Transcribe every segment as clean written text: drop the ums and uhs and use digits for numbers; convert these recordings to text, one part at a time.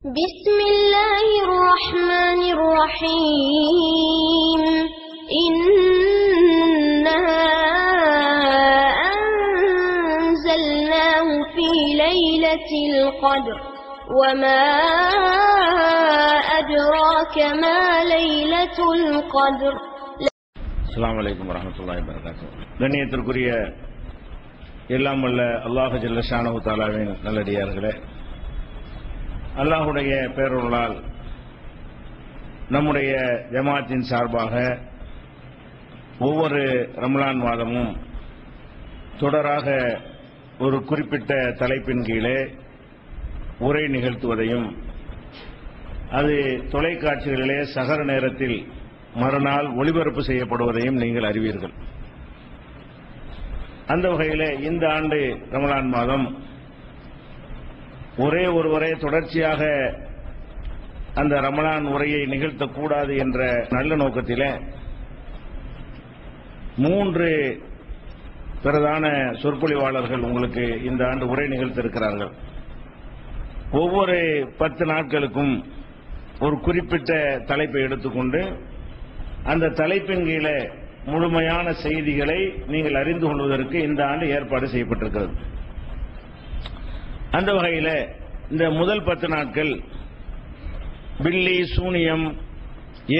بسم الله الرحمن الرحيم إنا أنزلناه في ليلة القدر وما أدراك ما ليلة القدر. السلام عليكم ورحمة الله وبركاته. கண்ணியத்திற்குரிய எல்லாம் வல்ல அல்லாஹ் ஜல்ல ஷானஹு தஆலாவின் நல்லடியார்களே, அல்லாஹுடைய பேரருளால் நம்முடைய ஜமாத்தின் சார்பாக ஒவ்வொரு ரமலான் மாதமும் தொடராக ஒரு குறிப்பிட்ட தலைப்பின் கீழே உரை நிகழ்த்துவதையும் அது தொலைக்காட்சிகளிலே சகர நேரத்தில் மறுநாள் ஒளிபரப்பு செய்யப்படுவதையும் நீங்கள் அறிவீர்கள். அந்த வகையில் இந்த ஆண்டு ரமலான் மாதம் ஒரே ஒருவரை தொடர்ச்சியாக அந்த ரமலான் உரையை நிகழ்த்தக்கூடாது என்ற நல்ல நோக்கத்தில் 3 பிரதான சொற்பொழிவாளர்கள் உங்களுக்கு இந்த ஆண்டு உரை நிகழ்த்திருக்கிறார்கள். ஒவ்வொரு 10 நாட்களுக்கும் ஒரு குறிப்பிட்ட தலைப்பை எடுத்துக்கொண்டு அந்த தலைப்பின் கீழே முழுமையான செய்திகளை நீங்கள் அறிந்து கொள்வதற்கு இந்த ஆண்டு ஏற்பாடு செய்யப்பட்டிருக்கிறது. அந்த வகையில் இந்த முதல் 10 நாட்கள் பில்லி, சூனியம்,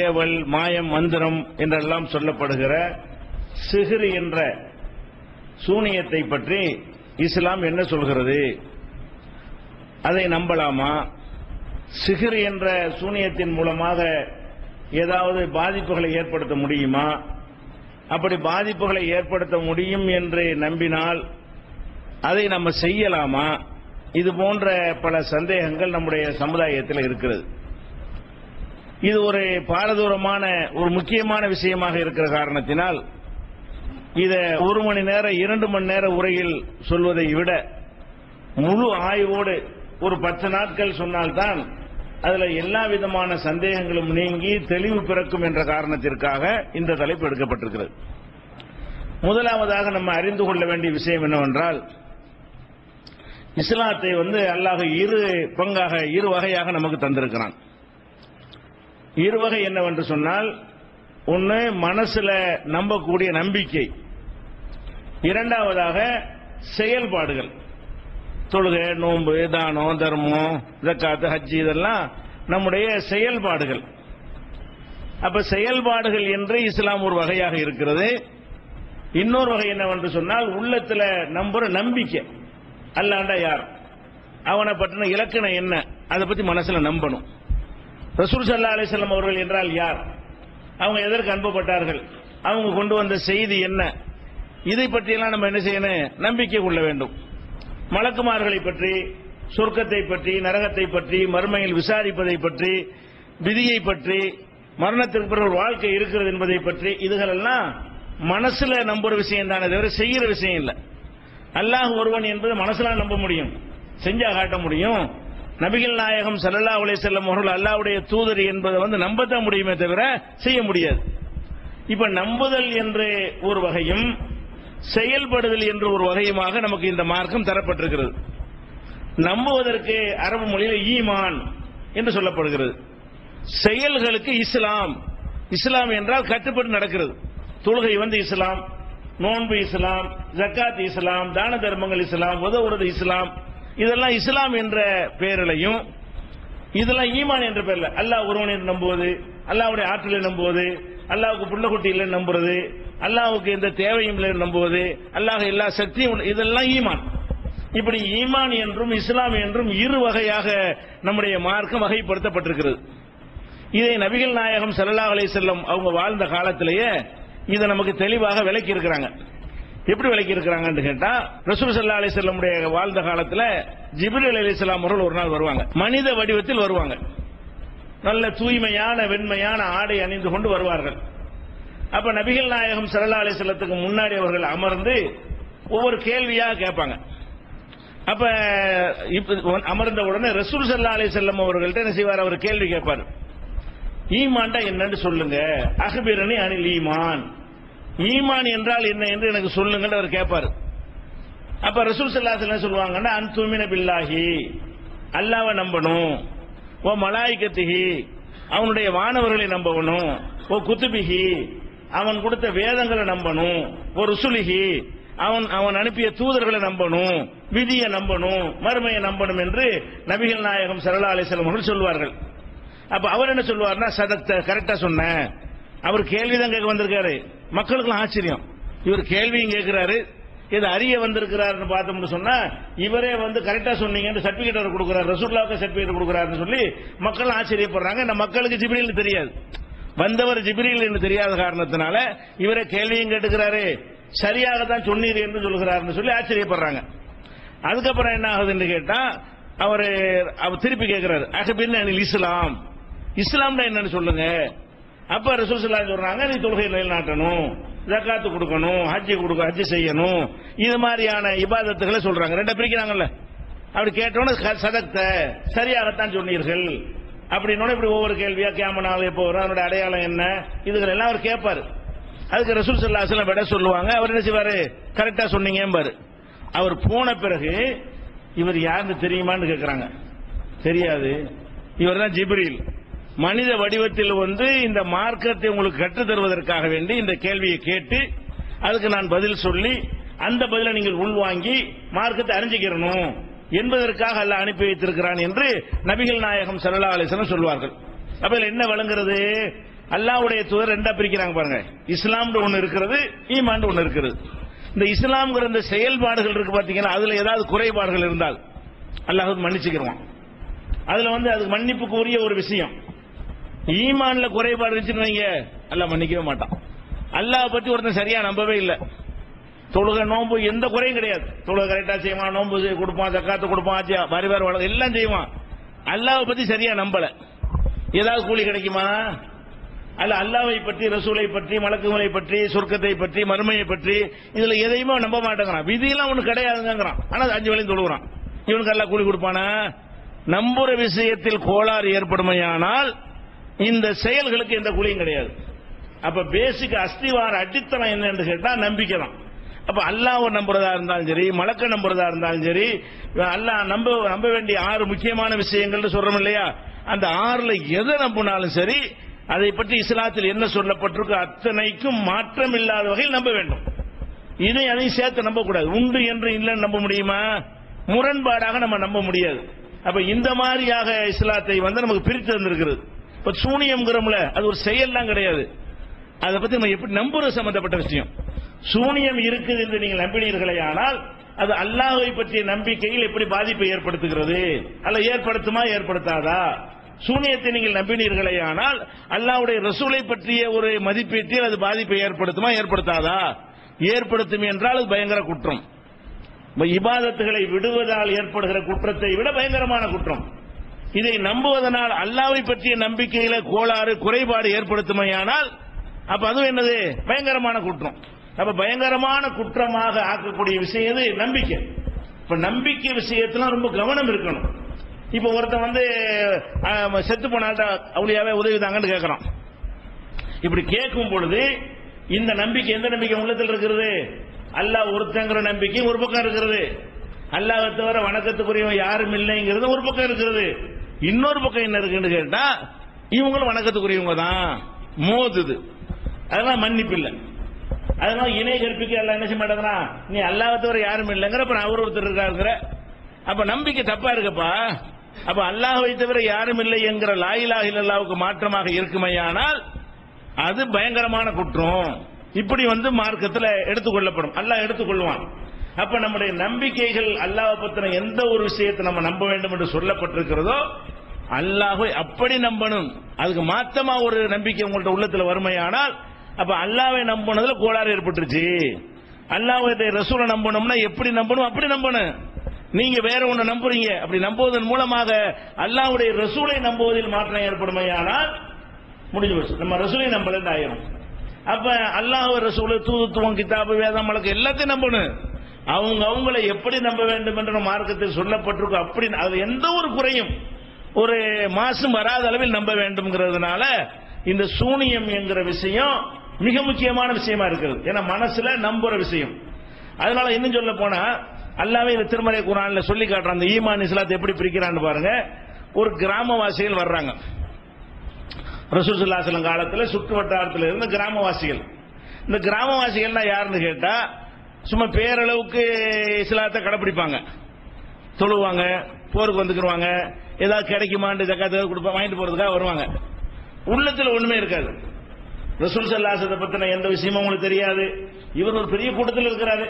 ஏவல், மாயம், மந்திரம் என்றெல்லாம் சொல்லப்படுகிற சிஹ்ர் என்ற சூனியத்தை பற்றி இஸ்லாம் என்ன சொல்கிறது, அதை நம்பலாமா, சிஹ்ர் என்ற சூனியத்தின் மூலமாக ஏதாவது பாதிப்புகளை ஏற்படுத்த முடியுமா, அப்படி பாதிப்புகளை ஏற்படுத்த முடியும் என்று நம்பினால் அதை நம்ம செய்யலாமா, இது போன்ற பல சந்தேகங்கள் நம்முடைய சமுதாயத்தில் இருக்கிறது. இது ஒரு பாரதூரமான ஒரு முக்கியமான விஷயமாக இருக்கிற காரணத்தினால் இதை 1 மணி நேரம் 2 மணி நேர உரையில் சொல்வதை விட முழு ஆய்வோடு ஒரு 10 நாட்கள் சொன்னால்தான் அதுல எல்லா விதமான சந்தேகங்களும் நீங்கி தெளிவு பிறக்கும் என்ற காரணத்திற்காக இந்த தலைப்பு எடுக்கப்பட்டிருக்கிறது. முதலாவதாக நம்ம அறிந்து கொள்ள வேண்டிய விஷயம் என்னவென்றால், இஸ்லாத்தை அல்லாஹ் 2 பங்காக 2 வகையாக நமக்கு தந்திருக்கிறான். 2 வகை என்னவென்று சொன்னால், ஒன்று மனசுல நம்பக்கூடிய நம்பிக்கை, இரண்டாவதாக செயல்பாடுகள், தொழுகை, நோன்பு, தானம், தர்மம், ஜக்காத்து, ஹஜ், இதெல்லாம் நம்முடைய செயல்பாடுகள். அப்ப செயல்பாடுகள் என்று இஸ்லாம் ஒரு வகையாக இருக்கிறது. இன்னொரு வகை என்னவென்று சொன்னால், உள்ளத்துல நம்புற நம்பிக்கை, அல்லாஹ்ண்டா யார், அவனை பற்றின இலக்கணம் என்ன, அதை பத்தி மனசுல நம்பணும். ரசூல் ஸல்லல்லாஹு அலைஹி வஸல்லம் அவர்கள் என்றால் யார், அவங்க எதற்கு அனுப்பப்பட்டார்கள், அவங்க கொண்டு வந்த செய்தி என்ன, இதை பற்றியெல்லாம் நம்ம என்ன செய்யணும், நம்பிக்கை கொள்ள வேண்டும். மலக்குமார்களை பற்றி, சொர்க்கத்தை பற்றி, நரகத்தை பற்றி, மறுமையில் விசாரிப்பதை பற்றி, விதியை பற்றி, மரணத்திற்கு பிறகு வாழ்க்கை இருக்கிறது என்பதை பற்றி, இதுகளெல்லாம் மனசுல நம்புற விஷயம் தானே தவிர செய்கிற விஷயம் இல்லை. அல்லாஹ் ஒருவன் என்பது மனசுல நம்ப முடியும், செஞ்சா காட்ட முடியும். நபிகள் நாயகம் ஸல்லல்லாஹு அலைஹி வஸல்லம் அவர்கள் அல்லாஹ்வுடைய தூதர் என்பதை நம்பத்தான் முடியுமே தவிர செய்ய முடியாது. இப்ப நம்புதல் என்று ஒரு வகையும் செயல்படுதல் என்று ஒரு வகையுமாக நமக்கு இந்த மார்க்கம் தரப்பட்டிருக்கிறது. நம்புவதற்கு அரபு மொழியில் ஈமான் என்று சொல்லப்படுகிறது. செயல்களுக்கு இஸ்லாம், இஸ்லாம் என்றால் கட்டுப்பட்டு நடக்கிறது. தொழுகை இஸ்லாம், நோன்பு இஸ்லாம், ஜக்காத் இஸ்லாம், தான தர்மங்கள் இஸ்லாம், உதவுறது இஸ்லாம், இதெல்லாம் இஸ்லாம் என்ற பெயரிலையும், இதெல்லாம் ஈமான் என்ற பெயர்ல அல்லாஹ் ஒருவன் என்று நம்புவது, அல்லாஹ்வுடைய ஆற்றலை நம்புவது, அல்லாஹ்வுக்கு புள்ளக்குட்டி இல்லை நம்புறது, அல்லாஹ்வுக்கு எந்த தேவையும் இல்லை நம்புவது, அல்லாஹ் எல்லா சக்தியும், இதெல்லாம் ஈமான். இப்படி ஈமான் என்றும் இஸ்லாம் என்றும் 2 வகையாக நம்முடைய மார்க்கம் வகைப்படுத்தப்பட்டிருக்கிறது. இதை நபிகள் நாயகம் ஸல்லல்லாஹு அலைஹி வஸல்லம் அவங்க வாழ்ந்த காலத்திலேயே இதை நமக்கு தெளிவாக விளக்கி இருக்கிறாங்க. எப்படி விளக்கி இருக்கிறாங்கன்னு கேட்டா, ரசூல் ஸல்லல்லாஹு அலைஹி வஸல்லம் வாழ்ந்த காலத்தில் ஜிப்ரீல் அலைஹிஸ்ஸலாம் அவர்கள் ஒரு நாள் வருவாங்க, மனித வடிவத்தில் வருவாங்க. நல்ல தூய்மையான வெண்மையான ஆடை அணிந்து கொண்டு வருவார்கள். அப்ப நபிகள் நாயகம் ஸல்லல்லாஹு அலைஹி வஸல்லத்துக்கு முன்னாடி அவர்கள் அமர்ந்து ஒவ்வொரு கேள்வியாக கேட்பாங்க. அப்ப அமர்ந்த உடனே ரசூல் ஸல்லல்லாஹு அலைஹி வஸல்லம் அவர்கள்ட்ட என்ன செய்வார், அவர் கேள்வி கேட்பார், ஈமான்டா என்னன்னு சொல்லுங்க, அக்பிரனி அனில் ஈமான், ஈமான் என்றால் என்ன என்று எனக்கு சொல்லுங்க அவர் கேட்பார். அப்ப ரசூல் ஸல்லல்லாஹு அலைஹி வஸல்லம் சொல்லுவாங்கன்னா, அன்துமின பில்லாஹி, அல்லாஹ்வை நம்பணும், ஓ மலாய்கத்திஹி அவனுடைய வானவர்களை நம்பணும், ஓ குத்துபிஹி அவன் கொடுத்த வேதங்களை நம்பணும், ஓ ருசுலிஹி அவன் அனுப்பிய தூதர்களை நம்பணும், விதியை நம்பணும், மறுமையை நம்பணும் என்று நபிகள் நாயகம் ஸல்லல்லாஹு அலைஹி வஸல்லம் அவர்கள் சொல்வார்கள். அப்ப அவர் என்ன சொல்வார்னா, சதக்த கரெக்டா சொன்ன. அவர் கேள்விதான் கேட்க வந்திருக்காரு. மக்களுக்கு ஆச்சரியம், இவர் கேள்வியும் கேட்கிறாரு, இது அறிய வந்திருக்கிறாருன்னு பார்த்தோம்னு சொன்னா இவரே வந்து கரெக்டா சொன்னீங்கன்னு சர்டிபிகேட் அவர் கொடுக்கிறார், ரசூலுல்லாஹ்வுக்கு சர்டிபிகேட் கொடுக்கிறாருன்னு சொல்லி மக்கள் ஆச்சரியப்படுறாங்க. இந்த மக்களுக்கு ஜிப்ரீல் தெரியாது, வந்தவர் ஜிப்ரீல் என்று தெரியாத காரணத்தினால இவரே கேள்வியும் கேட்டுக்கிறாரு, சரியாக தான் சொன்னீர் என்று சொல்கிறார்னு சொல்லி ஆச்சரியப்படுறாங்க. அதுக்கப்புறம் என்ன ஆகுதுன்னு கேட்டா அவர் திருப்பி கேட்கிறாரு, அகபின் அனில் இஸ்லாம், இஸ்லாம்னா என்னன்னு சொல்லுங்க. அப்ப ரசூல் ஸல்லல்லாஹு அலைஹி சொல்றாங்க, நீ தொழுகை நிலைநாட்டணும், ஜகாத்து கொடுக்கணும், ஹஜ் செய்யணும், இது மாதிரியான இபாதத்துகளை சொல்றாங்க. ரெண்டா பிரிக்கிறாங்கல்ல. அப்படி கேட்டோன்னு சதக்த சரியாகத்தான் சொன்னீர்கள் அப்படின்னு இப்படி ஒவ்வொரு கேள்வியா கியாமத் நாள் எப்போ வரும், அதனுடைய அடையாளம் என்ன, இதுகள் எல்லாம் அவர் கேட்பாரு. அதுக்கு ரசூல் ஸல்லல்லாஹு அலைஹி வஸல்லம் விட சொல்லுவாங்க. அவர் என்ன செய்வாரு, கரெக்டா சொன்னீங்கம்பாரு. அவர் போன பிறகு இவர் யாருன்னு தெரியுமான்னு கேட்கிறாங்க. தெரியாது, இவர் தான் ஜிப்ரீல், மனித வடிவத்தில் வந்து இந்த மார்க்கத்தை உங்களுக்கு கற்றுத் தருவதற்காக வேண்டி இந்த கேள்வியை கேட்டு அதுக்கு நான் பதில் சொல்லி அந்த பதிலை நீங்கள் உள்வாங்கி மார்க்கத்தை அறிஞ்சிக்கிறணும் என்பதற்காக அல்லாஹ் அனுப்பி வைத்திருக்கிறான் என்று நபிகள் நாயகம் ஸல்லல்லாஹு அலைஹி வஸல்லம் சொல்வார்கள். அப்ப இதுல என்ன விளங்குறது, அல்லாஹ்வுடைய தூதர் ரெண்டா பிரிக்கிறாங்க பாருங்க. இஸ்லாம்னு ஒன்னு இருக்கிறது, ஈமான் ஒன்னு இருக்கிறது. இந்த இஸ்லாம்ங்கிற இந்த செயல்பாடுகள் இருக்கு பாத்தீங்கன்னா, அதுல ஏதாவது குறைபாடுகள் இருந்தால் அல்லாஹ் மன்னிச்சுக்கிறான். அதுல வந்து அது மன்னிப்புக்கு உரிய ஒரு விஷயம். ஈமான்ல குறைபாடு இருந்துச்சுன்னு வைங்க, அல்லாஹ் மன்னிக்கவே மாட்டான். அல்லாஹ் பத்தி ஒருத்தன் சரியா நம்பவே இல்லை, தொழுகை நோன்பு எந்த குறையும் கிடையாது, தொழுகை கரெக்டா செய்வான், நோன்பு கொடுப்பான், ஜக்காத்து கொடுப்பான், வரிவார் வளர்ந்து எல்லாம் செய்வான், அல்லாஹ் பத்தி சரியா நம்பல, ஏதாவது கூலி கிடைக்குமா? அல்ல அல்லாஹ்வை பற்றி, ரசூலை பற்றி, மலக்குகளை பற்றி, சொர்க்கத்தை பற்றி, மறுமையை பற்றி இதுல எதையுமே நம்ப மாட்டேங்கிறான். விதியெல்லாம் ஒண்ணு கிடையாதுங்கிறான், ஆனா 5 வேளையும் தொழுகிறான். இவனுக்கு அல்லாஹ் கூலி கொடுப்பானா? நம்புற விஷயத்தில் கோளாறு ஏற்படுமையானால் இந்த செயல்களுக்கு எந்த கூலியும் கிடையாது. அப்ப பேசிக் அஸ்திவார அடித்தளம் என்னன்னு கேட்டா நம்பிக்கை தான். அப்ப அல்லாஹ்வை நம்புறதா இருந்தாலும் சரி, மலக்க நம்புறதா இருந்தாலும் சரி, அல்லாஹ் நம்ப வேண்டிய 6 முக்கியமான விஷயங்கள் சொல்றோம் இல்லையா, அந்த 6ல எதை நம்பினாலும் சரி அதை பற்றி இஸ்லாத்தில் என்ன சொல்லப்பட்டிருக்கு அத்தனைக்கும் மாற்றம் இல்லாத வகையில் நம்ப வேண்டும். அதையும் சேர்த்து நம்ப கூடாது. உண்டு என்று இல்லைன்னு நம்ப முடியுமா? முரண்பாடாக நம்ம நம்ப முடியாது. அப்ப இந்த மாதிரியாக இஸ்லாத்தை வந்து நமக்கு பிரித்து தந்திருக்கிறது. இப்ப சூனியம்ங்கிறோம்ல, அது ஒரு செயல்லாம் கிடையாது, அதை பத்தி நம்ம எப்படி நம்புறது சம்பந்தப்பட்ட விஷயம். சூனியம் இருக்குது என்று நீங்கள் நம்பினீர்களே, ஆனால் அது அல்லாஹ்வை பற்றிய நம்பிக்கையில் எப்படி பாதிப்பை ஏற்படுத்துகிறது, அல்ல ஏற்படுத்துமா ஏற்படுத்தாதா? சூனியத்தை நீங்கள் நம்பினீர்களே, ஆனால் அல்லாஹ்வுடைய ரசூலை பற்றிய ஒரு மதிப்பீட்டில் அது பாதிப்பை ஏற்படுத்துமா ஏற்படுத்தாதா? ஏற்படுத்தும் என்றால் அது பயங்கர குற்றம். இபாதத்துகளை விடுவதால் ஏற்படுகிற குற்றத்தை விட பயங்கரமான குற்றம். இதை நம்புவதனால் அல்லாஹ்வை பற்றிய நம்பிக்கையில கோளாறு குறைபாடு ஏற்படுத்துமையானால் அப்ப அது என்னது? பயங்கரமான குற்றம். அப்ப பயங்கரமான குற்றமாக ஆக்கக்கூடிய விஷயம் எது? நம்பிக்கை. இப்ப நம்பிக்கை விஷயத்துல ரொம்ப கவனம் இருக்கணும். இப்ப ஒருத்தன் வந்து செத்து போனால்ட்ட அவளியாவே உதவிதாங்கன்னு கேட்கறான். இப்படி கேட்கும் பொழுது இந்த நம்பிக்கை எந்த நம்பிக்கை உள்ளத்தில் இருக்கிறது? அல்லாஹ் ஒருத்தங்கிற நம்பிக்கை ஒரு பக்கம் இருக்கிறது, அல்லாஹ்வை தவிர வணக்கத்துக்குரியவன் யாரும் இல்லைங்கிறது ஒரு பக்கம் இருக்கிறது. இன்னொரு பக்கம் என்ன இருக்குன்னு கேட்டா, இவங்களும் வணக்கத்துக்குரியவங்க தான் மோதுது, அதெல்லாம் மன்னிப்பு இல்லை, அதனால இணை கற்பிக்க எல்லாம் என்ன செய்ய மாட்டேங்கிறா, நீ அல்லாஹ்வை தவிர யாரும் இல்லைங்கிற அவர் ஒருத்தர் இருக்காருங்கிற. அப்ப நம்பிக்கை தப்பா இருக்கப்பா. அப்ப அல்லாஹ்வை தவிர யாரும் இல்லை என்கிற லா இலாஹ இல்லல்லாஹ்வுக்கு மாற்றமாக இருக்குமையானால் அது பயங்கரமான குற்றம். இப்படி வந்து மார்க்கத்தில் எடுத்துக்கொள்ளப்படும், அல்லாஹ் எடுத்துக்கொள்வான். அப்ப நம்முடைய நம்பிக்கைகள் அல்லாஹ்வை பத்தின எந்த ஒரு விஷயத்தை நம்ம நம்ப வேண்டும் என்று சொல்லப்பட்டிருக்கிறதோ அல்லாஹ்வை அப்படி நம்பணும். அதுக்கு மாத்தமா ஒரு நம்பிக்கை உங்கள்ட்ட உள்ளத்துல வறுமையானால் அப்ப அல்லாஹ்வை நம்பினதுல கோளாறு ஏற்பட்டுருச்சு. அல்லாஹ்வை ரசூலை நம்பணும்னா எப்படி நம்பணும் அப்படி நம்பணும். நீங்க வேற ஒண்ணு நம்புறீங்க, அப்படி நம்புவதன் மூலமாக அல்லாஹ்வுடைய ரசூலை நம்புவதில் மாற்றம் ஏற்படுமையானால் முடிஞ்சு போச்சு, நம்ம ரசூலை நம்பல ஆயிரும். அப்ப அல்லாஹ் ரசூலை, தூதுத்துவம், கிதாபு, வேதம், மலக்கு எல்லாத்தையும் நம்பணும். அவங்களை எப்படி நம்ப வேண்டும் என்ற மார்க்கத்தில் சொல்லப்பட்டிருக்கும். அப்படி அது எந்த ஒரு குறையும் ஒரு மாசும் வராத அளவில் நம்ப வேண்டும்ங்கிறதுனால இந்த சூனியம் என்கிற விஷயம் மிக முக்கியமான விஷயமா இருக்கிறது. ஏன்னா மனசுல நம்புற விஷயம். அதனால இன்னும் சொல்ல போனா அல்லாஹ்வே இந்த திருமறை குர்ஆன்ல சொல்லி காட்டுறான், அந்த ஈமான் இஸ்லாத்தை எப்படி பிரிக்கிறான்னு பாருங்க. ஒரு கிராமவாசிகள் வர்றாங்க. ரசூல் ஸல்லல்லாஹு அலைஹி வஸல்லம் காலத்துல சுற்று வட்டாரத்தில் இருந்த கிராமவாசிகள். இந்த கிராமவாசிகள்னா யாருன்னு கேட்டா சும்மா பேரளவுக்கு இஸ்லாத்தை கடைப்பிடிப்பாங்க, தொழுவாங்க, போருக்கு வந்துக்குருவாங்க, ஏதாவது கிடைக்குமான்னு ஜக்காத்து கொடுப்பா வாங்கிட்டு போறதுக்காக வருவாங்க. உள்ளத்துல ஒண்ணுமே இருக்காது. ரசூல் ஸல்லல்லாஹு அலைஹி வஸல்லம் பத்தின எந்த விஷயமும் உங்களுக்கு தெரியாது. இவர் ஒரு பெரிய கூட்டத்தில் இருக்கிறாரு,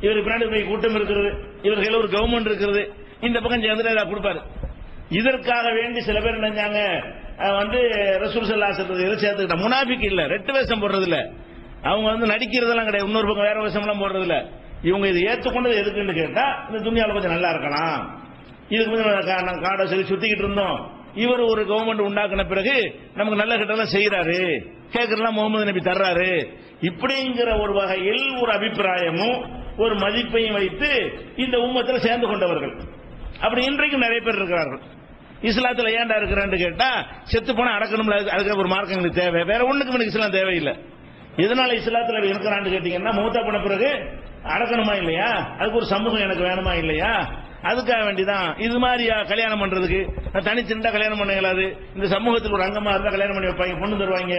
இவர் பின்னாடி பெரிய கூட்டம் இருக்கிறது, இவர்கள் ஒரு கவர்மெண்ட் இருக்கிறது, இந்த பக்கம் சேர்ந்து ஏதாவது கொடுப்பாரு. இதற்காக வேண்டி சில பேர் நினைஞ்சாங்க ரசூல் ஸல்லல்லாஹு அலைஹி வஸல்லம் சேர்த்துக்கிட்ட முனாஃபிக் இல்ல, ரெட்டு வேஷம் போடுறது இல்ல, அவங்க நடிக்கிறதெல்லாம் கிடையாது, இன்னொரு பக்கம் வேற வேஷம் எல்லாம் போடுறது இல்ல. இவங்க இதை ஏற்றுக்கொண்டது எதுக்குன்னு கேட்டா இந்த துணியால கொஞ்சம் நல்லா இருக்கலாம், இதுக்கு கொஞ்சம் காடை சரி சுத்திக்கிட்டு இருந்தோம், இவர் ஒரு கவர்மெண்ட் உண்டாக்குன பிறகு நமக்கு நல்ல கிட்டலாம் செய்யறாரு, கேட்கறதுலாம் முகமது நபி தர்றாரு, இப்படிங்கிற ஒரு வகையில் ஒரு அபிப்பிராயமும் ஒரு மதிப்பையும் வைத்து இந்த உம்மத்தில் சேர்ந்து கொண்டவர்கள். அப்படி இன்றைக்கும் நிறைய பேர் இருக்கிறார்கள். இஸ்லாத்துல ஏன்டா இருக்கிறான்னு கேட்டா செத்து போனா அடக்கணும்ல, அதுக்கு ஒரு மார்க்கம் எங்களுக்கு தேவை, வேற ஒண்ணுக்கு இஸ்லாம் தேவையில்லை. எதனால இஸ்லாத்துல இருக்கிறான்னு கேட்டீங்கன்னா மூத்தா போன பிறகு அடக்கணுமா இல்லையா, அதுக்கு ஒரு சமூகம் எனக்கு வேணுமா இல்லையா, அதுக்காக வேண்டிதான். இது மாதிரியா கல்யாணம் பண்றதுக்கு தனிச்சிருந்தா கல்யாணம் பண்ண இயலாது, இந்த சமூகத்தில் ஒரு அங்கமா இருந்தா கல்யாணம் பண்ணி வைப்பாங்க, பொண்ணு தருவாங்க.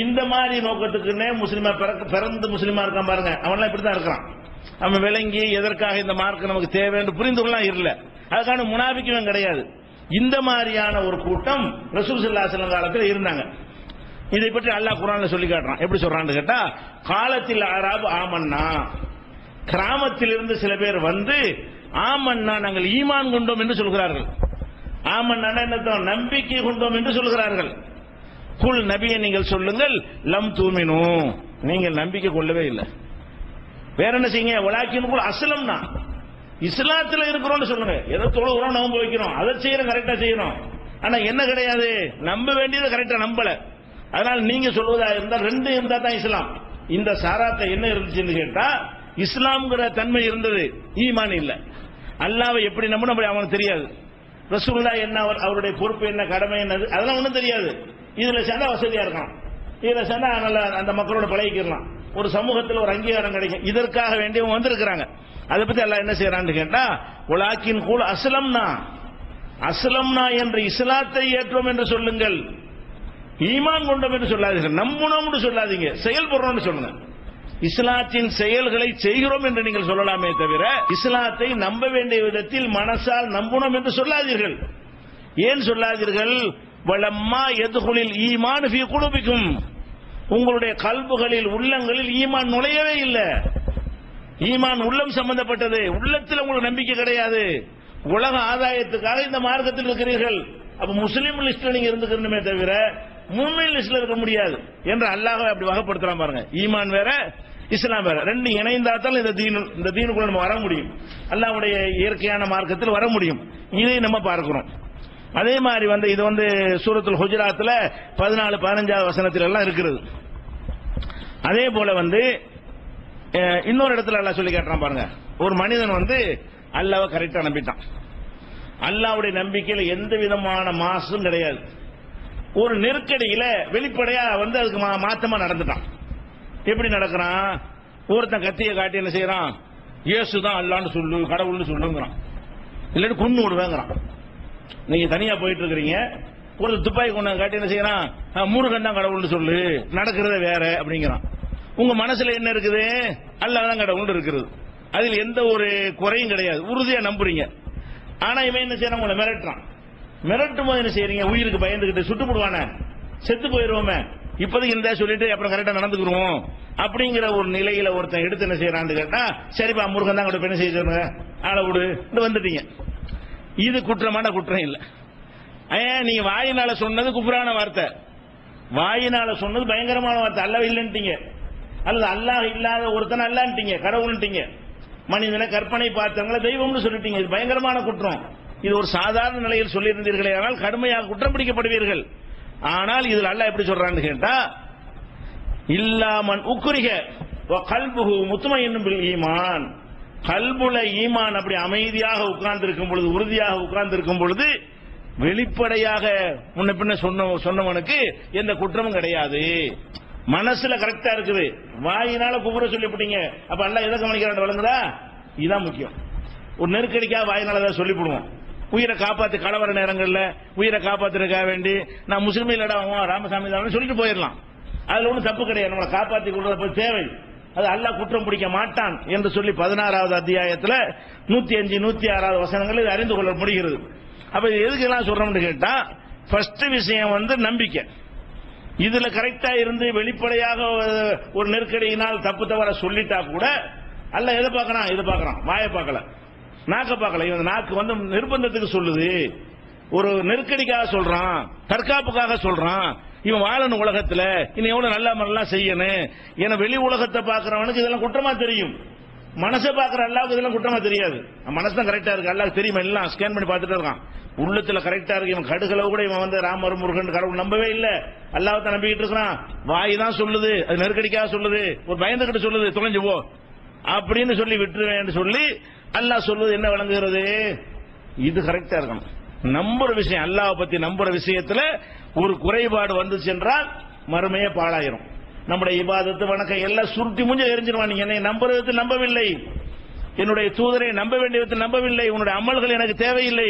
இந்த மாதிரி நோக்கத்துக்குன்னே முஸ்லிமா பிறந்து முஸ்லிமா இருக்கான் பாருங்க, அவன்லாம் இப்படித்தான் இருக்கிறான். அவன் விளங்கி எதற்காக இந்த மார்க் நமக்கு தேவை என்று புரிந்து கொள்ளலாம் இல்ல, அதுக்கான முனாபிக்கும் கிடையாது. இந்த மாதிரியான ஒரு கூட்டம் ரசூல் ஸல்லல்லாஹு அலைஹி வஸல்லம் காலத்தில் இருந்தாங்க. இதை பற்றி அல்லாஹ் குர்ஆன்ல சொல்லி காட்டுறான். எப்படி சொல்றான்னு கேட்டா காலத்தில் அராபு ஆமன்னா, கிராமத்திலிருந்து சில பேர் வந்து ஆமன்னா நாங்கள் ஈமான் கொண்டோம் என்று சொல்கிறார்கள். ஆமன்னா என்ன, நம்பிக்கை கொண்டோம் என்று சொல்கிறார்கள். குல் நபியை நீங்கள் சொல்லுங்கள், லம் தூமினு நீங்கள் நம்பிக்கை கொள்ளவே இல்லை. வேற என்ன செய்யுங்க, வலாக்கின் குல் அஸ்லம்னா இஸ்லாத்துல இருக்கிறோம்னு சொல்லுங்க. ஏதோ தொழுகிறோம், நோன்பு வைக்கிறோம், அதை செய்யறோம், கரெக்டா செய்யறோம். ஆனா என்ன கிடையாது, நம்ப வேண்டியது கரெக்டா நம்பல. அதனால நீங்க சொல்வதா இருந்தால் ரெண்டு இருந்தா தான் இஸ்லாம். இந்த சாராத்தை என்ன இருந்துச்சுன்னு கேட்டா இஸ்லாம்ங்கிற தன்மை இருந்தது, ஈமான் இல்ல. அல்லாஹ்வை எப்படி நம்பணும் அப்படி அவனுக்கு தெரியாது. ரசூலுல்லாஹ் என்ன, அவருடைய பொறுப்பு என்ன, கடமை என்னது, அதெல்லாம் ஒண்ணும் தெரியாது. இதுல சேர்ந்தா வசதியா இருக்கலாம், இதுல சேர்ந்தா நல்லா அந்த மக்களோட பழகிக்கலாம், ஒரு சமூகத்தில் ஒரு அங்கீகாரம் கிடைக்கும். இதற்காக வேண்டியவங்க வந்திருக்கிறாங்க. அதை பத்தி அல்லாஹ் என்ன செய்யறான்னு கேட்டா உலாக்கின் கூல் அஸ்லம்னா, அஸ்லம்னா என்று இஸ்லாத்தை ஏற்றோம் என்று சொல்லுங்கள், ஈமான் கொண்டோம் என்று சொல்லாதீர்கள், நம்பணும் சொல்லாதீங்க, செயல்படுறோம் சொல்லுங்க. இஸ்லாத்தின் செயல்களை செய்கிறோம் என்று நீங்கள் சொல்லலாமே தவிர இஸ்லாத்தை நம்ப வேண்டிய விதத்தில் மனசால் நம்பணும் என்று சொல்லாதீர்கள். ஏன் சொல்லாதீர்கள், வலம்மா யதுகுலில் ஈமான் ஃபீ குலூபிக்கும், உங்களுடைய கல்புகளில் உள்ளங்களில் ஈமான் நுழையவே இல்லை. ஈமான் உள்ளம் சம்பந்தப்பட்டது, உள்ளத்தில் உங்களுக்கு நம்பிக்கை கிடையாது, உலக ஆதாயத்துக்காக இந்த மார்க்கத்தில் இருக்கிறீர்கள். அப்ப முஸ்லீம் லிஸ்ட்ல நீங்க இருந்துக்கணுமே தவிர முஃமின் லிஸ்ட்ல இருக்க முடியாது என்று அல்லாஹ் அப்படி வகைப்படுத்தலாம் பாருங்க. ஈமான் வேற இஸ்லாம் வேற, ரெண்டு இணைந்தாத்தான் இந்த தீனுக்குள்ள நம்ம வர முடியும், அல்லாஹ்வுடைய இயற்கையான மார்க்கத்தில் வர முடியும். இதை நம்ம பார்க்கிறோம். அதே மாதிரி இது சூரத்துல் ஹுஜராத்ல 14-15 வசனத்தில் எல்லாம் இருக்கிறது. அதே போல இன்னொரு இடத்துல அல்லாஹ் சொல்லி காட்டுறான் பாருங்க. ஒரு மனிதன் அல்லாஹ்வை கரெக்டா நம்பிட்டான், அல்லாஹ்வுடைய நம்பிக்கையில எந்த விதமான மாசும் கிடையாது. ஒரு நெருக்கடியில வெளிப்படையா அதுக்கு மாத்தமா நடந்துட்டான். எப்படி நடக்கிறான், ஒருத்தன் கத்தியை காட்டி என்ன செய்யறான், இயேசுதான் அல்லாஹ்னு சொல்லு, கடவுள்னு சொல்லுங்கிறான், இல்லாட்டி கொன்னு விடுவேங்கிறான். நீங்க தனியா போயிட்டு இருக்கிறீங்க, ஒரு துப்பாக்கி கொண்டு காட்டி என்ன செய்யறான், முருகன் தான் கடவுள்னு சொல்லு, நடக்கிறத வேற அப்படிங்கிறான். உங்க மனசுல என்ன இருக்குது, அல்லாஹ் தான் கடவுள் இருக்கிறது, அதில் எந்த ஒரு குறையும் கிடையாது, உறுதியா நம்புறீங்க. ஆனா இவன் என்ன செய்யறான், உங்களை மிரட்டுறான். மிரட்டும் போது என்ன செய்யறீங்க, உயிருக்கு பயந்துகிட்டு சுட்டு போடுவானே, செத்து போயிருவோமே, இப்போதைக்கு இந்த சொல்லிட்டு அப்புறம் கரெக்டா நடந்துக்குருவோம் அப்படிங்கிற ஒரு நிலையில ஒருத்தன் எடுத்து என்ன செய்யறான்னு கேட்டா, சரிப்பா முருகன் தான் கூட என்ன செய்ய ஆளை விடு வந்துட்டீங்க. இது குற்றமான குற்றம் இல்லை. நீங்க வாயினால சொன்னது குஃப்ரான வார்த்தை, வாயினால சொன்னது பயங்கரமான வார்த்தை, அல்லாஹ் இல்லைன்ட்டீங்க, அல்லது அல்லாஹ் இல்லாத ஒருத்தன் அல்லான்ட்டீங்க, கடவுள்ட்டீங்க, மனிதனை கற்பனை பார்த்தவங்களை தெய்வம்னு சொல்லிட்டீங்க. இது பயங்கரமான குற்றம். இது ஒரு சாதாரண நிலையில் சொல்லியிருந்தீர்களே ஆனால் கடுமையாக குற்றம் பிடிக்கப்படுவீர்கள். ஆனால் இதில் அல்லாஹ் எப்படி சொல்றான்னு கேட்டா, இல்லாமன் உக்ரிஹ வ கல்புஹு முத்மஇன்னும் பில் ஈமான், கல்புல ஈமான் அப்படி அமைதியாக உட்கார்ந்து இருக்கும் பொழுது, உறுதியாக உட்கார்ந்து இருக்கும் பொழுது வெளிப்படையாக முன்ன பின்ன சொன்னவனுக்கு எந்த குற்றமும் கிடையாது. மனசுல கரெக்டா இருக்குது, வாயினால குபுர சொல்லிவிட்டீங்க. அப்ப அல்லாஹ் எதை கவனிக்கிறான் வழங்குதா, இதுதான் முக்கியம். ஒரு நெருக்கடிக்காக வாயினால தான் சொல்லிவிடுவோம், உயிரை காப்பாத்து கலவர நேரங்கள்ல உயிரை காப்பாத்துறதுக்காக வேண்டி நான் முஸ்லீம் இல்லடா ராமசாமி தான் சொல்லிட்டு போயிடலாம். அதுல ஒன்றும் தப்பு கிடையாது. நம்மளை காப்பாத்தி கொள்வது தேவை. அது அல்லாஹ் குற்றம் பிடிக்க மாட்டான் என்று சொல்லி 16வது அத்தியாயத்துல 105, 106வது வசனங்கள் இது அறிந்து கொள்ள முடிகிறது. அப்ப இது எதுக்கு எல்லாம் சொல்றோம்னு கேட்டா, ஃபர்ஸ்ட் விஷயம் நம்பிக்கை. இதுல கரெக்டா இருந்து வெளிப்படையாக ஒரு நெருக்கடியினால் தப்பு தவற சொல்லிட்டா கூட அல்லாஹ் எதை பார்க்கறான்? இதை பார்க்கறான். வாயை பார்க்கல, நாக்க பார்க்கல. இவன் நாக்கு நிர்பந்தத்துக்கு சொல்லுது, ஒரு நெருக்கடிக்காக சொல்றான், தற்காப்புக்காக சொல்றான். இவன் வாழணும் உலகத்துல, இன்னும் எவ்வளவு நல்ல மாதிரிலாம் செய்யணும். ஏன்னா வெளி உலகத்தை பார்க்கறவனுக்கு இதெல்லாம் குற்றமா தெரியும். மனசை பார்க்கற அல்லாவுக்கு இதெல்லாம் குற்றமா தெரியாது. மனசு தான் கரெக்டா இருக்கு, அல்லாஹ் தெரியுமா, எல்லாம் ஸ்கேன் பண்ணி பார்த்துட்டு இருக்கான். உள்ளத்துல கரெக்டா இருக்கு. இவன் கடுகளவு கூட இவன் ராமர் முருகன் கடவுள் நம்பவே இல்லை, அல்லாஹ் தான் நம்பிக்கிட்டு இருக்கிறான். வாய் தான் சொல்லுது, அது நெருக்கடிக்காக சொல்லுது, ஒரு பயந்துகிட்டு சொல்லுது, தொலைஞ்சு போ அப்படின்னு சொல்லி விட்டுருவேன் சொல்லி அல்லாஹ் சொல்வது என்ன விளங்குகிறது? இது கரெக்டா இருக்கணும். நம்புற விஷயம், அல்லாஹ் பத்தி நம்புற விஷயத்துல ஒரு குறைபாடு வந்துச்சு என்றால் மறுமையே பாழாயிரும். நம்முடைய இபாதத்து வணக்கம் எல்லாம் சுருட்டி முஞ்ச எரிஞ்சிருவான். நீங்க என்னை நம்புற விதத்தில் நம்பவில்லை, என்னுடைய தூதரை நம்ப வேண்டிய விதத்தில் நம்பவில்லை, உன்னுடைய அமல்கள் எனக்கு தேவையில்லை,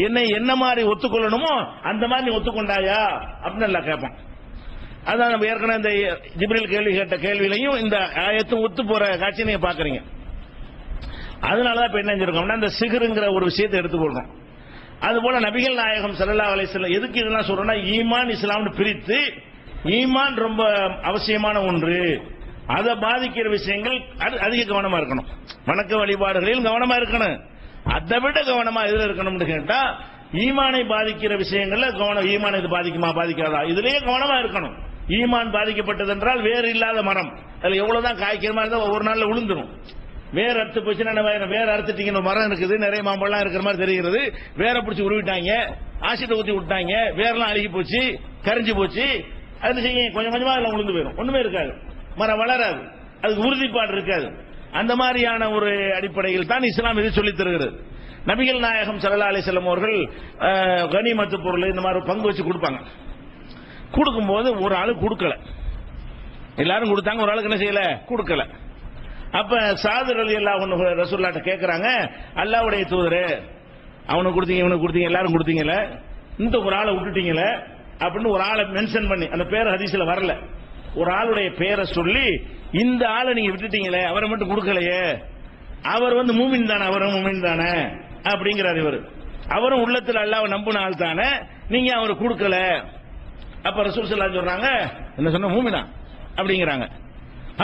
என்னை என்ன மாதிரி ஒத்துக்கொள்ளணுமோ அந்த மாதிரி நீ ஒத்துக்கொண்டாயா அப்படின்னு எல்லாம் கேட்பான். அதான் நம்ம ஏற்கனவே இந்த ஜிப்ரீல் கேள்வி கேட்ட கேள்வியிலையும் இந்த ஆயத்தும் ஒத்து போற காட்சியை நீங்க பாக்குறீங்க. அதனாலதான் இப்ப என்ன செஞ்சிருக்கோம்னா இந்த சிகருங்கிற ஒரு விஷயத்தை எடுத்துக்கொள்றோம். அதுபோல நபிகள் நாயகம் ஸல்லல்லாஹு அலைஹி வஸல்லம் எதுக்கு இதெல்லாம் சொல்றோம்னா, ஈமான் இஸ்லாம்னு பிரித்து, ஈமான் ரொம்ப அவசியமான ஒன்று, அதை பாதிக்கிற விஷயங்கள் அதிக கவனமா இருக்கணும். வணக்க வழிபாடுகளில் கவனமா இருக்கணும். அதை விட கவனமா எதுல இருக்கணும்னு கேட்டா, ஈமானை பாதிக்கிற விஷயங்கள்ல கவனம். ஈமான் இது பாதிக்குமா பாதிக்காதா இதுலயே கவனமா இருக்கணும். ஈமான் பாதிக்கப்பட்டது என்றால் வேறு இல்லாத மரம், அதுல எவ்வளவுதான் காய்க்கிற மாதிரி இருந்தா ஒவ்வொரு நாள்ல விழுந்துடும். வேற அறுத்து போச்சுன்னா வேற அறுத்துட்டீங்க, மரம் இருக்குது, நிறைய மாம்பழம் இருக்கிற மாதிரி தெரிகிறது, வேற பிடிச்சி உருவிட்டாங்க, ஆசிட்ட ஊத்தி விட்டாங்க, வேறெல்லாம் அழுகி போச்சு, கரைஞ்சு போச்சு, அது செய்ய கொஞ்சம் கொஞ்சமா எல்லாம் விழுந்து போயிடும், ஒண்ணுமே இருக்காது, மரம் வளராது, அதுக்கு உறுதிப்பாடு இருக்காது. அந்த மாதிரியான ஒரு அடிப்படையில் தான் இஸ்லாம் இது சொல்லித் தருகிறது. நபிகள் நாயகம் ஸல்லல்லாஹு அலைஹி வஸல்லம் அவர்கள் கனிமத்து பொருள் இந்த மாதிரி பங்கு வச்சு கொடுப்பாங்க. கொடுக்கும்போது ஒரு ஆளு கொடுக்கல, எல்லாரும் கொடுத்தாங்க, ஒரு ஆளுக்கு என்ன செய்யல, கொடுக்கல. அப்ப சாது ரலியல்லாஹு அன்ஹு ரசூலுல்லாஹ்ட்ட கேக்குறாங்க, அல்லாஹ்வுடைய தூதரே, அவனுக்கு கொடுத்தீங்க, இவனுக்கு கொடுத்தீங்க, எல்லாரும் கொடுத்தீங்கல, இந்த ஒரு ஆளை விட்டுட்டீங்கல அப்படின்னு ஒரு ஆளை மென்ஷன் பண்ணி, அந்த பேர் ஹதீஸ்ல வரல, ஒரு ஆளுடைய பேரை சொல்லி இந்த ஆளை நீங்க விட்டுட்டீங்களே, அவரை மட்டும் கொடுக்கலையே, அவர் மூமின் தானே, அவரும் மூமின் தானே அப்படிங்கிறார் இவர், அவரும் உள்ளத்தில் அல்லாஹ்வை நம்பின ஆள் தானே, நீங்க அவரை கொடுக்கல. அப்ப ரசூல் ஸல்லல்லாஹு அலைஹி சொல்றாங்க, என்ன சொன்ன, மூமினா அப்படிங்கிறாங்க.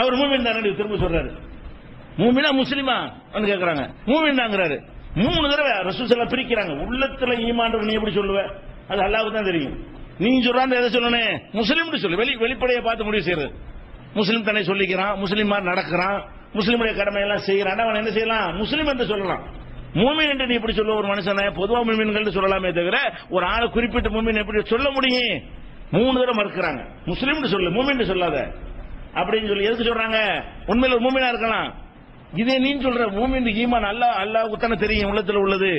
அவர் மூமின் தானே திரும்ப சொல்றாரு, மூமினா முஸ்லிமா கேக்குறாங்க, மூமின் தாங்கிறாரு. 3 தடவை ரசூல் ஸல்லல்லாஹு பிரிக்கிறாங்க. உள்ளத்துல ஈமான் நீ எப்படி சொல்லுவ, அது அல்லாஹ்வுக்கு தான் தெரியும். நீ சொல்றான் எதை சொல்லணும், முஸ்லிம் சொல்லு, வெளிப்படையை பார்த்து முடிவு செய்யறது. முஸ்லிம் தானே சொல்லிக்கிறான், முஸ்லிமா நடக்கிறான், முஸ்லிமுடைய கடமை எல்லாம் செய்யறான், அவன் என்ன செய்யலாம், முஸ்லிம் என்று சொல்லலாம். மூமின் என்று நீ எப்படி சொல்ல, ஒரு மனுஷனை பொதுவா மூமின்கள் சொல்லலாமே தவிர ஒரு ஆளை குறிப்பிட்ட மூமின் எப்படி சொல்ல முடியும்? 3 தடவை மறுக்கிறாங்க. முஸ்லிம் சொல்லு, மூமின் சொல்லாத அப்படின்னு சொல்லி எதுக்கு சொல்றாங்க? உண்மையில ஒரு மூமினா இருக்கலாம், இதே நீ சொல்ற மூமின் ஈமான் அல்லாஹ்வுக்கு தானே தெரியும் உள்ளத்துல உள்ளது.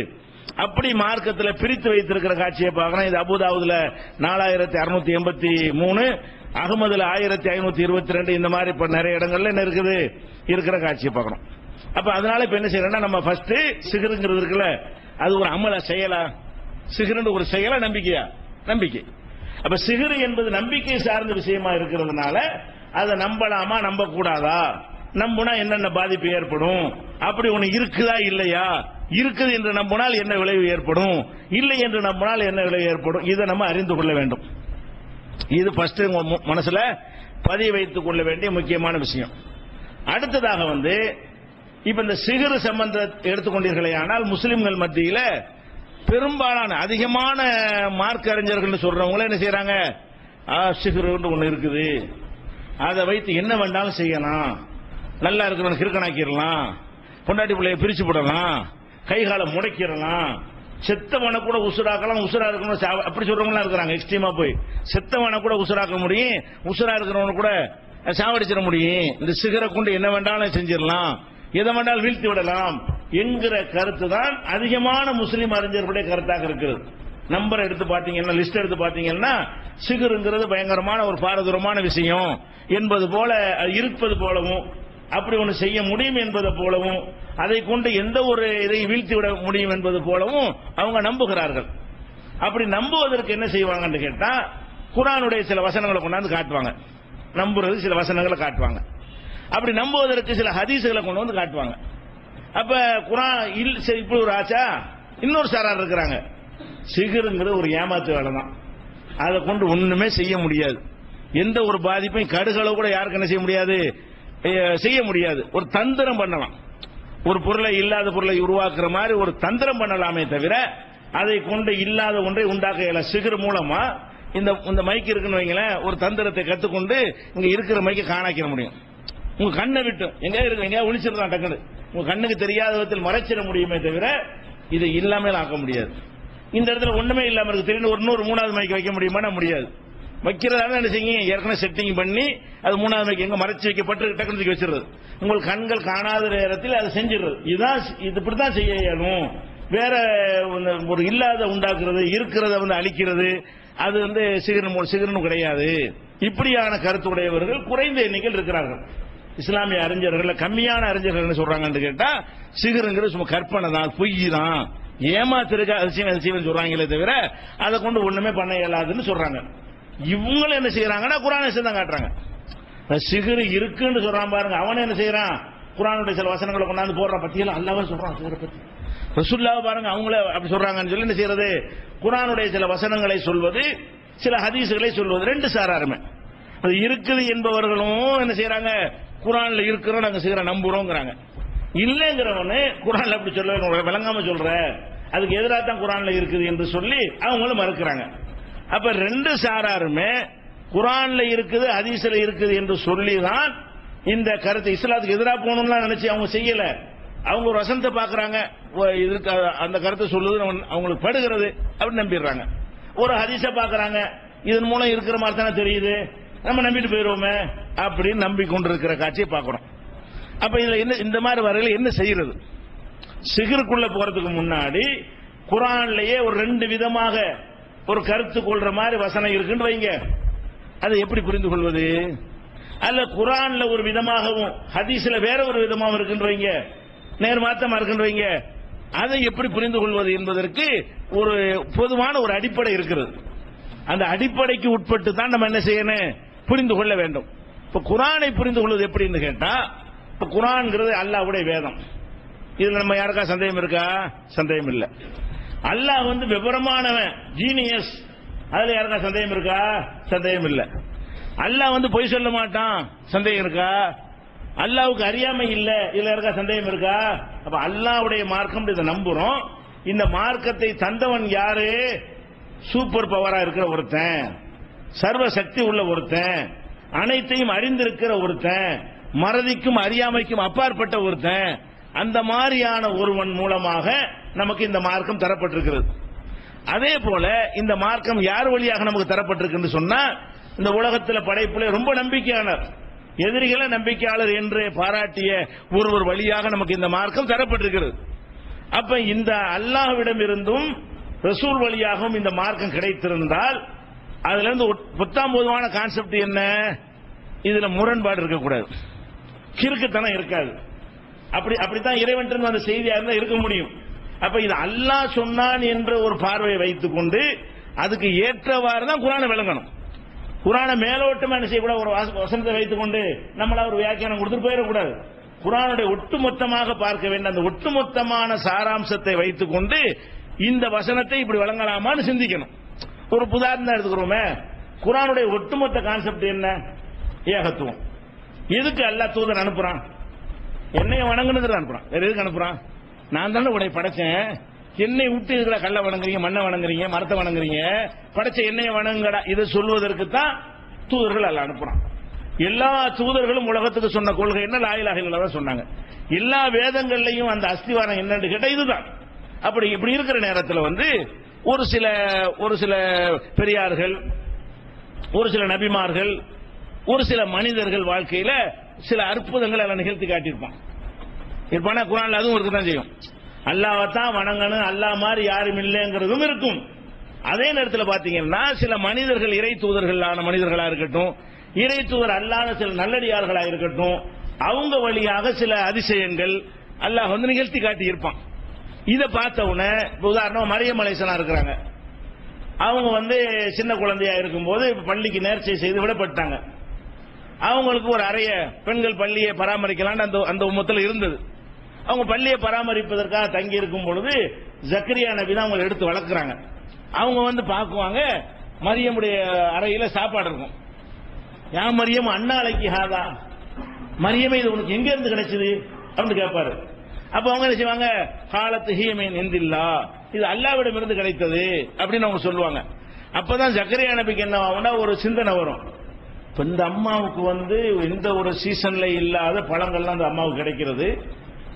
அப்படி மார்க்கத்தில் பிரித்து வைத்திருக்கிற காட்சியை பார்க்கணும். இது அபூதாவுதுல 4683, அகமதுல 1522, இந்த மாதிரி இப்ப நிறைய இடங்கள்ல என்ன இருக்குது இருக்கிற காட்சியை பார்க்கணும். அப்ப அதனால இப்ப என்ன செய்யறோம்னா, நம்ம ஃபர்ஸ்ட் சிகருங்கிறது இருக்குல்ல, அது ஒரு அமல செயலா, சிகருன்னு ஒரு செயலா, நம்பிக்கையா, நம்பிக்கை. அப்ப சிகரு என்பது நம்பிக்கை சார்ந்த விஷயமா இருக்கிறதுனால அதை நம்பலாமா நம்ப கூடாதா, நம்புனா என்னென்ன பாதிப்பு ஏற்படும், அப்படி ஒண்ணு இருக்குதா இல்லையா, இருக்குது என்று நம்பினால் என்ன விளைவு ஏற்படும், இல்லை என்று நம்பினால் என்ன விளைவு ஏற்படும், இதை நம்ம அறிந்து கொள்ள வேண்டும். இது ஃபர்ஸ்ட் மனசுல பதிய வைத்துக் கொள்ள வேண்டிய முக்கியமான விஷயம். அடுத்ததாக இப்ப இந்த சிகரு சம்பந்த எடுத்துக்கொண்டீர்களே, ஆனால் முஸ்லிம்கள் மத்தியில பெரும்பாலான அதிகமான மார்க் அறிஞர்கள் சொல்றவங்கள என்ன செய்யறாங்க, சிகரு ஒண்ணு இருக்குது, அதை வைத்து என்ன வேண்டாலும் செய்யலாம், நல்லா இருக்கிறவன் கிறுக்கனாக்கிடலாம், பொண்டாட்டி பிள்ளைய பிரிச்சு போடலாம், கைகால முடக்கிடலாம், செத்தவனை கூட உசுராக்கலாம், உசுரா இருக்கணும், அப்படி சொல்றவங்க இருக்கிறாங்க. எக்ஸ்ட்ரீமா போய் செத்தவனை கூட உசுராக்க முடியும், உசுரா இருக்கிறவனை கூட சாவடிச்சிட முடியும், இந்த சிகரை கொண்டு என்ன வேண்டாலும் செஞ்சிடலாம், எதை வேண்டாலும் வீழ்த்தி விடலாம் என்கிற கருத்து தான் அதிகமான முஸ்லிம் அறிஞர்களுடைய கருத்தாக இருக்கிறது. நம்பர் எடுத்து பாத்தீங்கன்னா, லிஸ்ட் எடுத்து பாத்தீங்கன்னா, சிகருங்கிறது பயங்கரமான ஒரு பாரதூரமான விஷயம் என்பது போல இருப்பது போலவும், அப்படி ஒன்று செய்ய முடியும் என்பதை போலவும் அதை கொண்டு எந்த ஒரு இதை வீழ்த்தி விட முடியும் என்பது போலவும் அவங்க நம்புகிறார்கள். அப்படி நம்புவதற்கு என்ன செய்வாங்கன்னு கேட்டா குர்ஆனுடைய சில வசனங்களை கொண்டாந்து காட்டுவாங்க. நம்புறது சில வசனங்களை காட்டுவாங்க. அப்படி நம்புவதற்கு சில ஹதீஸ்களை கொண்டு வந்து காட்டுவாங்க. அப்ப குர்ஆன் இப்படி ஒரு ஆச்சா இன்னொரு சாரார் இருக்கிறாங்க. சிகிருங்கிறது ஒரு ஏமாத்து வேலை தான். அதை கொண்டு ஒண்ணுமே செய்ய முடியாது. எந்த ஒரு பாதிப்பையும் கடுகளவு கூட யாருக்கு என்ன செய்ய முடியாது, செய்ய முடியாது. ஒரு தந்திரம் பண்ணலாம், ஒரு பொருளை இல்லாத பொருளை உருவாக்குற மாதிரி ஒரு தந்திரம் பண்ணலாமே தவிர அதை கொண்டு இல்லாத ஒன்றை உண்டாக்க இயல. சிகர் மூலமா இந்த மைக் இருக்குன்னு வைங்களேன், ஒரு தந்திரத்தை கத்துக்கொண்டு இங்க இருக்கிற மைக்கை காணாக்கிற முடியும். உங்க கண்ணை விட்டு எங்க இருக்கு எங்க ஒளிச்சிடலாம் டக்குன்னு, உங்க கண்ணுக்கு தெரியாத விதத்தில் மறைச்சிட முடியுமே தவிர இதை இல்லாமல் ஆக்க முடியாது. இந்த இடத்துல ஒண்ணுமே இல்லாம இருக்கு, திடீர்னு ஒரு 3வது மைக் வைக்க முடியுமா? முடியாது. வைக்கிறதால என்ன செய்யுங்க, ஏற்கனவே செட்டிங் பண்ணி அது 3வது மைக் எங்க மறைச்சு வைக்கப்பட்டு டக்குனு வச்சிருது. உங்கள் கண்கள் காணாத நேரத்தில் அதை செஞ்சிடுறது. இதுதான் இப்படித்தான் செய்ய இயலும். வேற ஒரு இல்லாத உண்டாக்குறது, இருக்கிறத அழிக்கிறது, அது சிகரனும் கிடையாது. இப்படியான கருத்துடையவர்கள் குறைந்த எண்ணிக்கையில் இருக்கிறார்கள். இஸ்லாமிய அறிஞர்கள் கம்மியான அறிஞர்கள் என்ன சொல்றாங்கன்னு கேட்டா சிகருங்கிறது சும்மா கற்பனை தான், பொய் தான், ஏமாத்திருக்க அதிசயம் சொல்றாங்களே தவிர அதை கொண்டு ஒண்ணுமே பண்ண இயலாதுன்னு சொல்றாங்க. இவங்களும் என்ன செய்யறாங்கன்னா குர்ஆனை தான் காட்டுறாங்க. சிகரு இருக்குன்னு சொல்றான் பாருங்க, அவனே என்ன செய்யறான், குர்ஆனுடைய சில வசனங்களை கொண்டாந்து போடுறான். பத்தியெல்லாம் அல்லாஹ் சொல்றான் சிகரை பத்தி. ரசூலுல்லாஹ் பாருங்க அவங்களே அப்படி சொல்றாங்கன்னு சொல்லி என்ன செய்யறது, குர்ஆனுடைய சில வசனங்களை சொல்வது, சில ஹதீஸ்களை சொல்வது. ரெண்டு சாராருமே அது இருக்குது என்பவர்களும் என்ன செய்யறாங்க, குர்ஆன்ல இருக்கிறோம் நாங்க சிகரை நம்புறோங்கிறாங்க. இல்லைங்கிறவனு குர்ஆன்ல அப்படி சொல்ல விளங்காம சொல்ற, அதுக்கு எதிராக தான் குர்ஆன்ல இருக்குது என்று சொல்லி அவங்களும் மறுக்கிறாங்க. அப்ப ரெண்டு சாராருமே குர்ஆன்ல இருக்குது ஹதீஸ்ல இருக்குது என்று சொல்லிதான் இந்த கருத்து இஸ்லாத்துக்கு எதிராக போகணும்னு நினைச்சு அவங்க செய்யல. அவங்க ஒரு வசனத்தை பாக்குறாங்க, அந்த கருத்தை சொல்லுது அவங்களுக்கு படுகிறது அப்படின்னு நம்பிடுறாங்க. ஒரு ஹதீஸை பாக்குறாங்க, இதன் மூலம் இருக்கிற மாதிரி தானே தெரியுது, நம்ம நம்பிட்டு போயிருவோமே அப்படின்னு நம்பிக்கொண்டிருக்கிற காட்சியை பார்க்கிறோம். அப்ப இதுல என்ன இந்த மாதிரி வரையில என்ன செய்யறது, சிகருக்குள்ள போறதுக்கு முன்னாடி குர்ஆன்லயே ஒரு 2 விதமாக ஒரு கருத்து கொள்ற மாதிரி வசனம் இருக்குன்னு வைங்க, அதை எப்படி புரிந்து கொள்வது? அல்ல குர்ஆன்ல ஒரு விதமாகவும் ஹதீஸ்ல வேற ஒரு விதமாகவும் இருக்குன்னு வைங்க, நேர்மாத்தமா இருக்குன்னு வைங்க, அதை எப்படி புரிந்து கொள்வது என்பதற்கு ஒரு பொதுவான ஒரு அடிப்படை இருக்கிறது. அந்த அடிப்படைக்கு உட்பட்டு தான் நம்ம என்ன செய்யணும், புரிந்து கொள்ள வேண்டும். இப்ப குர்ஆனை புரிந்து கொள்வது எப்படின்னு கேட்டா, இப்ப குர்ஆன்ங்கிறது அல்லாஹ்வுடைய வேதம். இதுல நம்ம யாருக்கா சந்தேகம் இருக்கா? சந்தேகம் இல்ல. அல்லாஹ் விவரமானவன், ஜீனியஸ், அதுல யாருக்கா சந்தேகம் இருக்கா? சந்தேகம் இல்ல. அல்லாஹ் பொய் சொல்ல மாட்டான், சந்தேகம் இருக்கா? அல்லாஹ்வுக்கு அறியாமை இல்ல, இதுல யாருக்கா சந்தேகம் இருக்கா? அப்ப அல்லாஹ்வுடைய மார்க்கம் இதை நம்புறோம். இந்த மார்க்கத்தை தந்தவன் யாரு? சூப்பர் பவரா இருக்கிற ஒருத்தன், சர்வ சக்தி உள்ள ஒருத்தன், அனைத்தையும் அறிந்திருக்கிற ஒருத்தன், மறதிக்கும் அறியாமைக்கும் அப்பாற்பட்ட ஒருத்தன். அந்த மாதிரியான ஒருவன் மூலமாக நமக்கு இந்த மார்க்கம் தரப்பட்டிருக்கிறது. அதே போல இந்த மார்க்கம் யார் வழியாக நமக்கு தரப்பட்டிருக்கு சொன்னா, இந்த உலகத்தில் படைப்புல ரொம்ப நம்பிக்கையாளர், எதிரிகளை நம்பிக்கையாளர் என்று பாராட்டிய ஒருவர் வழியாக நமக்கு இந்த மார்க்கம் தரப்பட்டிருக்கிறது. அப்ப இந்த அல்லாஹ்விடம் இருந்தும் ரசூல் வழியாகவும் இந்த மார்க்கம் கிடைத்திருந்தால் அதுல இருந்து புத்தாம் பொதுவான கான்செப்ட் என்ன, இதுல முரண்பாடு இருக்கக்கூடாது, கிறுக்குத்தனம் இருக்காது. அப்படித்தான் இறைவன் அந்த செய்தியா இருந்தா இருக்க முடியும். அப்ப இது அல்லாஹ் சொன்னான் என்ற ஒரு பார்வையை வைத்துக் கொண்டு அதுக்கு ஏற்றவாறு தான் குர்ஆனை விளங்கணும். குர்ஆனை மேலோட்டமா என்ன செய்யக்கூடாது, ஒரு வசனத்தை வைத்துக் கொண்டு நம்மளா ஒரு வியாக்கியானம் கொடுத்துட்டு போயிடக்கூடாது. குர்ஆனுடைய ஒட்டுமொத்தமாக பார்க்க வேண்டும். அந்த ஒட்டுமொத்தமான சாராம்சத்தை வைத்துக் கொண்டு இந்த வசனத்தை இப்படி வழங்கலாமான்னு சிந்திக்கணும். ஒரு உதாரணம் எடுத்துக்கிறோமே, குர்ஆனுடைய ஒட்டுமொத்த கான்செப்ட் என்ன? ஏகத்துவம். எதுக்கு அல்லாஹ் தூதர் அனுப்புறான்? என்னைய வணங்குனதுக்கு அனுப்புறான். வேற எதுக்கு அனுப்புறான்? நான் தானே உன்னை படைச்சேன், என்னை விட்டு இருக்கிற கல்லை வணங்குறீங்க, மண்ணை வணங்குறீங்க, மரத்தை வணங்குறீங்க, படைச்ச என்னைய வணங்கடா, இதை சொல்வதற்கு தான் தூதர்கள் அல்லாஹ் அனுப்புறான். எல்லா தூதர்களும் உலகத்துக்கு சொன்ன கொள்கை என்ன? லா இலாஹ இல்லல்லாஹ் சொன்னாங்க. எல்லா வேதங்கள்லையும் அந்த அஸ்திவாரம் என்னன்னு கேட்டா இதுதான். அப்படி இப்படி இருக்கிற நேரத்தில் ஒரு சில பெரியார்கள், ஒரு சில நபிமார்கள், ஒரு சில மனிதர்கள் வாழ்க்கையில சில அற்புதங்கள் எல்லாம் நிகழ்த்தி காட்டியிருப்பான். இருப்பானா குர்ஆன்ல அதுவும் இருக்கத்தான் செய்யும். அல்லாஹ்வைத்தான் வணங்கணும், அல்லாஹ் மாதிரி யாரும் இல்லைங்கிறதும் இருக்கும். அதே நேரத்தில் பாத்தீங்கன்னா சில மனிதர்கள், இறை தூதர்களான மனிதர்களா இருக்கட்டும், இறை தூதர் அல்லாத சில நல்லடியார்களா இருக்கட்டும், அவங்க வழியாக சில அதிசயங்கள் அல்லாஹ் வந்து நிகழ்த்தி காட்டி இருப்பான். இதை பார்த்த உடனே உதாரணம் மரியம் அலைஹிஸ்ஸலாம் இருக்கிறாங்க. அவங்க வந்து சின்ன குழந்தையா இருக்கும்போது பள்ளிக்கு நேர்ச்சை செய்து விடப்பட்டாங்க. அவங்களுக்கு ஒரு அறைய பெண்கள் பள்ளியை பராமரிக்கலான்னு அந்த உம்மத்தில் இருந்தது. அவங்க பள்ளியை பராமரிப்பதற்காக தங்கி இருக்கும் பொழுது ஜக்கரியா நபி தான் அவங்களை எடுத்து வளர்க்குறாங்க. அவங்க வந்து பார்க்குவாங்க, மரியமுடைய அறையில சாப்பாடு இருக்கும். யா மரியம் அண்ணாளைக்கு ஹாதா, மரியமே இது உனக்கு எங்க இருந்து கிடைச்சது அப்படின்னு கேட்பாரு. அப்ப அவங்க என்ன செய்வாங்க, காலத்து ஹீமேன் எந்தில்லா, இது அல்லாவிடம் இருந்து கிடைத்தது அப்படின்னு அவங்க சொல்லுவாங்க. அப்பதான் ஜக்கரியா நபிக்கு என்ன ஆகும்னா ஒரு சிந்தனை வரும். இப்ப இந்த அம்மாவுக்கு வந்து எந்த ஒரு சீசன்ல இல்லாத பழங்கள்லாம் அந்த அம்மாவுக்கு கிடைக்கிறது,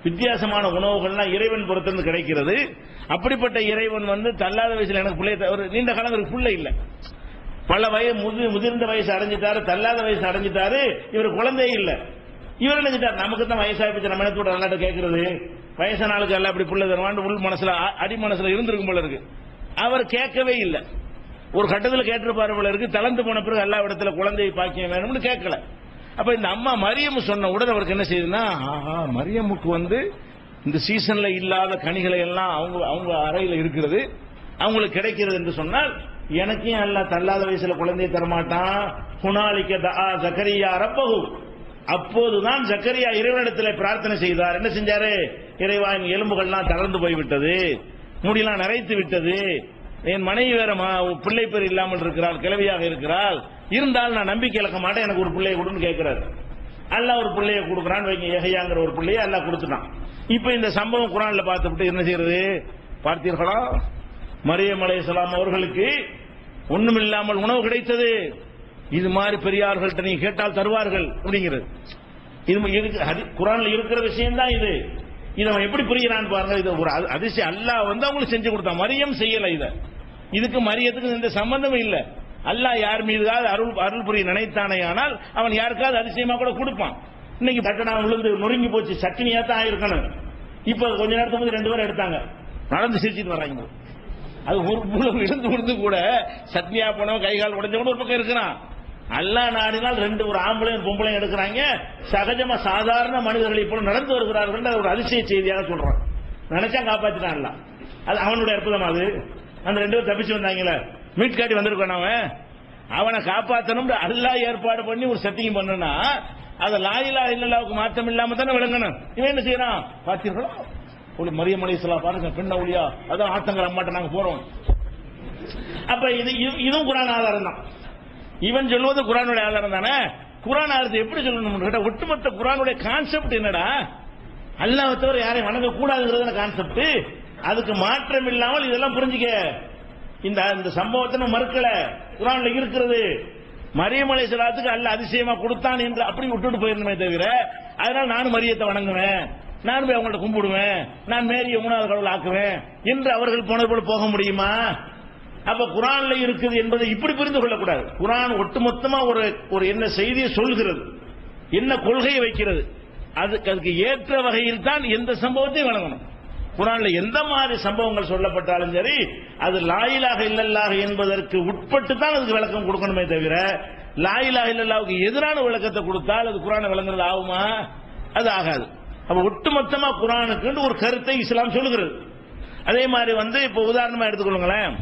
வித்தியாசமான உணவுகள்லாம் இறைவன் பொறுத்திருந்து கிடைக்கிறது. அப்படிப்பட்ட இறைவன் வந்து தள்ளாத வயசுல எனக்கு பிள்ளை, ஒரு நீண்ட காலம் பிள்ளை இல்லை, பல வயது முதிர்ந்த வயசு அடைஞ்சிட்டாரு, தள்ளாத வயசு அடைஞ்சிட்டாரு, இவர் குழந்தையே இல்லை. இவர் நினைச்சிட்டார் நமக்கு தான் வயசாகிச்சு, நம்ம என்ன விளையாட்டு கேட்கறது, வயசான ஆளுக்கு எல்லாம் அப்படி பிள்ளை தருவான் உள் மனசுல அடி மனசுல இருந்திருக்கும் போல இருக்கு. அவர் கேட்கவே இல்லை. ஒரு கட்டத்தில் கேட்டிருப்பாரு போல இருக்கு. தளர்ந்து போன பிறகு எல்லா இடத்துல குழந்தையை பாக்கியம் வேணும்னு கேட்கல. அப்ப இந்த அம்மா மரியம் சொன்ன உடனே அவருக்கு என்ன செய்யுதுன்னா, ஆஹா மரியமுக்கு வந்து இந்த சீசன்ல இல்லாத கனிகளை எல்லாம் அவங்க அறையில இருக்கிறது, அவங்களுக்கு கிடைக்கிறது என்று சொன்னால் எனக்கு எல்லாம் தள்ளாத வயசுல குழந்தையை தரமாட்டான். ஹுனாலிக தஆ ஜக்கரியா ரப்பஹு, அப்போதுதான் ஜக்கரியா இறைவனிடத்தில் பிரார்த்தனை செய்தார். என்ன செஞ்சாரு, இறைவா என் எலும்புகள்லாம் தளர்ந்து போய்விட்டது, முடியெல்லாம் நரைத்து விட்டது, என் மனைவி வேற பிள்ளை பேர் இல்லாமல் இருக்கிறாள், கிழவியாக இருக்கிறாள், இருந்தால் நான் நம்பிக்கை இழக்க மாட்டேன், எனக்கு ஒரு பிள்ளையை கொடுன்னு கேட்கிறாரு. அல்லாஹ் ஒரு பிள்ளையை கொடுக்குறான்னு வைங்க, யஹ்யாங்கிற ஒரு பிள்ளையை அல்லாஹ் கொடுத்துட்டான். இப்ப இந்த சம்பவம் குர்ஆன்ல பார்த்துட்டு என்ன செய்யறது, பார்த்தீர்களா, மரியம் அலைஹிஸ்ஸலாம் அவர்களுக்கு ஒண்ணுமில்லாமல் உணவு கிடைத்தது, இது மாதிரி பெரியார்கள்ட்ட நீங்க கேட்டால் தருவார்கள் அப்படிங்கிறது. இது குர்ஆன்ல இருக்கிற விஷயம் தான் இது. இதை அவன் எப்படி புரிகிறான்னு பாருங்க. இது ஒரு அதிசயம். அல்லாஹ் வந்து அவங்களுக்கு செஞ்சு கொடுத்தான், மரியம் செய்யல. இதுக்கு மரியத்துக்கு எந்த சம்பந்தமும் இல்லை. அல்லாஹ் யார் மீது அருள் புரிய நினைத்தானே ஆனால் அவன் யாருக்காவது அதிசயமா கூட கொடுப்பான். இன்னைக்கு தட்டனா விழுந்து நொறுங்கி போச்சு, சட்னியா தான் ஆயிருக்கணும். இப்ப கொஞ்ச நேரத்துக்கு வந்து 2 பேரும் எடுத்தாங்க, நடந்து சிரிச்சிட்டு வர்றாங்க. அது ஒரு மூலம் விழுந்து கூட சட்னியா போனவன் கை கால் உடைஞ்ச கூட ஒரு பக்கம் இருக்கிறான். அல்லாஹ் நாடினால் 2 ஒரு ஆம்பளையும் பொம்பளையும் எடுக்கிறாங்க. சகஜமா சாதாரண மனிதர்களை போல நடந்து வருகிறார்கள். ஒரு அதிசய செய்தியாக சொல்றான். நினைச்சா காப்பாத்திட்டான். அது அவனுடைய அற்புதம். அது அந்த 2 பேரும் தப்பிச்சு வந்தாங்களே, மீட் காட்டி வந்திருக்கான். அவனை காப்பாற்றணும் அல்லாஹ் ஏற்பாடு பண்ணி ஒரு செட்டிங் பண்ணுனா அதை லா இலாஹ இல்லல்லாஹ்வுக்கு மாற்றம் இல்லாம தானே விளங்கணும். இவன் என்ன செய்யறான் பார்த்தீர்களா, ஒரு மரியம் அலைஹிஸ்ஸலாம் பாருங்க, பெண் அவுலியா, அதான் ஆத்தங்கர அம்மாட்ட நாங்க போறோம். அப்ப இதுவும் குர்ஆன் ஆதாரம் தான். இவன் சொல்வது குர்ஆனுடைய ஆதாரம் தானே. குர்ஆன் ஆதாரத்தை எப்படி சொல்லணும், ஒட்டுமொத்த குர்ஆனுடைய கான்செப்ட் என்னடா, அல்லாஹ்வை தவிர யாரையும் வணங்க கூடாதுங்கிறது கான்செப்ட். அதுக்கு மாற்றம் இல்லாமல் இதெல்லாம் புரிஞ்சுக்க. இந்த சம்பவத்தை மறுக்கல, குர்ஆன்ல இருக்கிறது. மரியம் அலைஹிஸ்ஸலாத்துக்கு அல்லாஹ் அதிசயமா கொடுத்தான் என்று அப்படி விட்டுட்டு போயிருந்தமே தவிர, அதனால நானும் மரியத்தை வணங்குவேன், நான் போய் அவங்கள்ட்ட கும்பிடுவேன், நான் மேரிய 3வது கடவுள் ஆக்குவேன் என்று அவர்கள் போனது போல போக முடியுமா? அப்ப குர்ஆன்ல இருக்குது என்பதை இப்படி புரிந்து கொள்ளக்கூடாது. குர்ஆன் ஒட்டுமொத்தமா ஒரு என்ன செய்தியை சொல்கிறது, என்ன கொள்கையை வைக்கிறது, அதுக்கு ஏற்ற வகையில் தான் எந்த சம்பவத்தையும் வழங்கணும். குர்ஆன்ல எந்த மாதிரி சம்பவங்கள் சொல்லப்பட்டாலும் சரி, அது லா இலாஹ இல்லல்லாஹ் என்பதற்கு உட்பட்டு தான் அதுக்கு விளக்கம் கொடுக்கணுமே தவிர, லா இலாஹ இல்லல்லாஹ்வுக்கு எதிரான விளக்கத்தை கொடுத்தால் அது குர்ஆனை விளங்குறது ஆகுமா? அது ஆகாது. அப்ப ஒட்டுமொத்தமா குர்ஆனுக்கு ஒரு கருத்தை இஸ்லாம் சொல்லுகிறது. அதே மாதிரி இப்ப உதாரணமா எடுத்துக்கொள்ளுங்களேன்.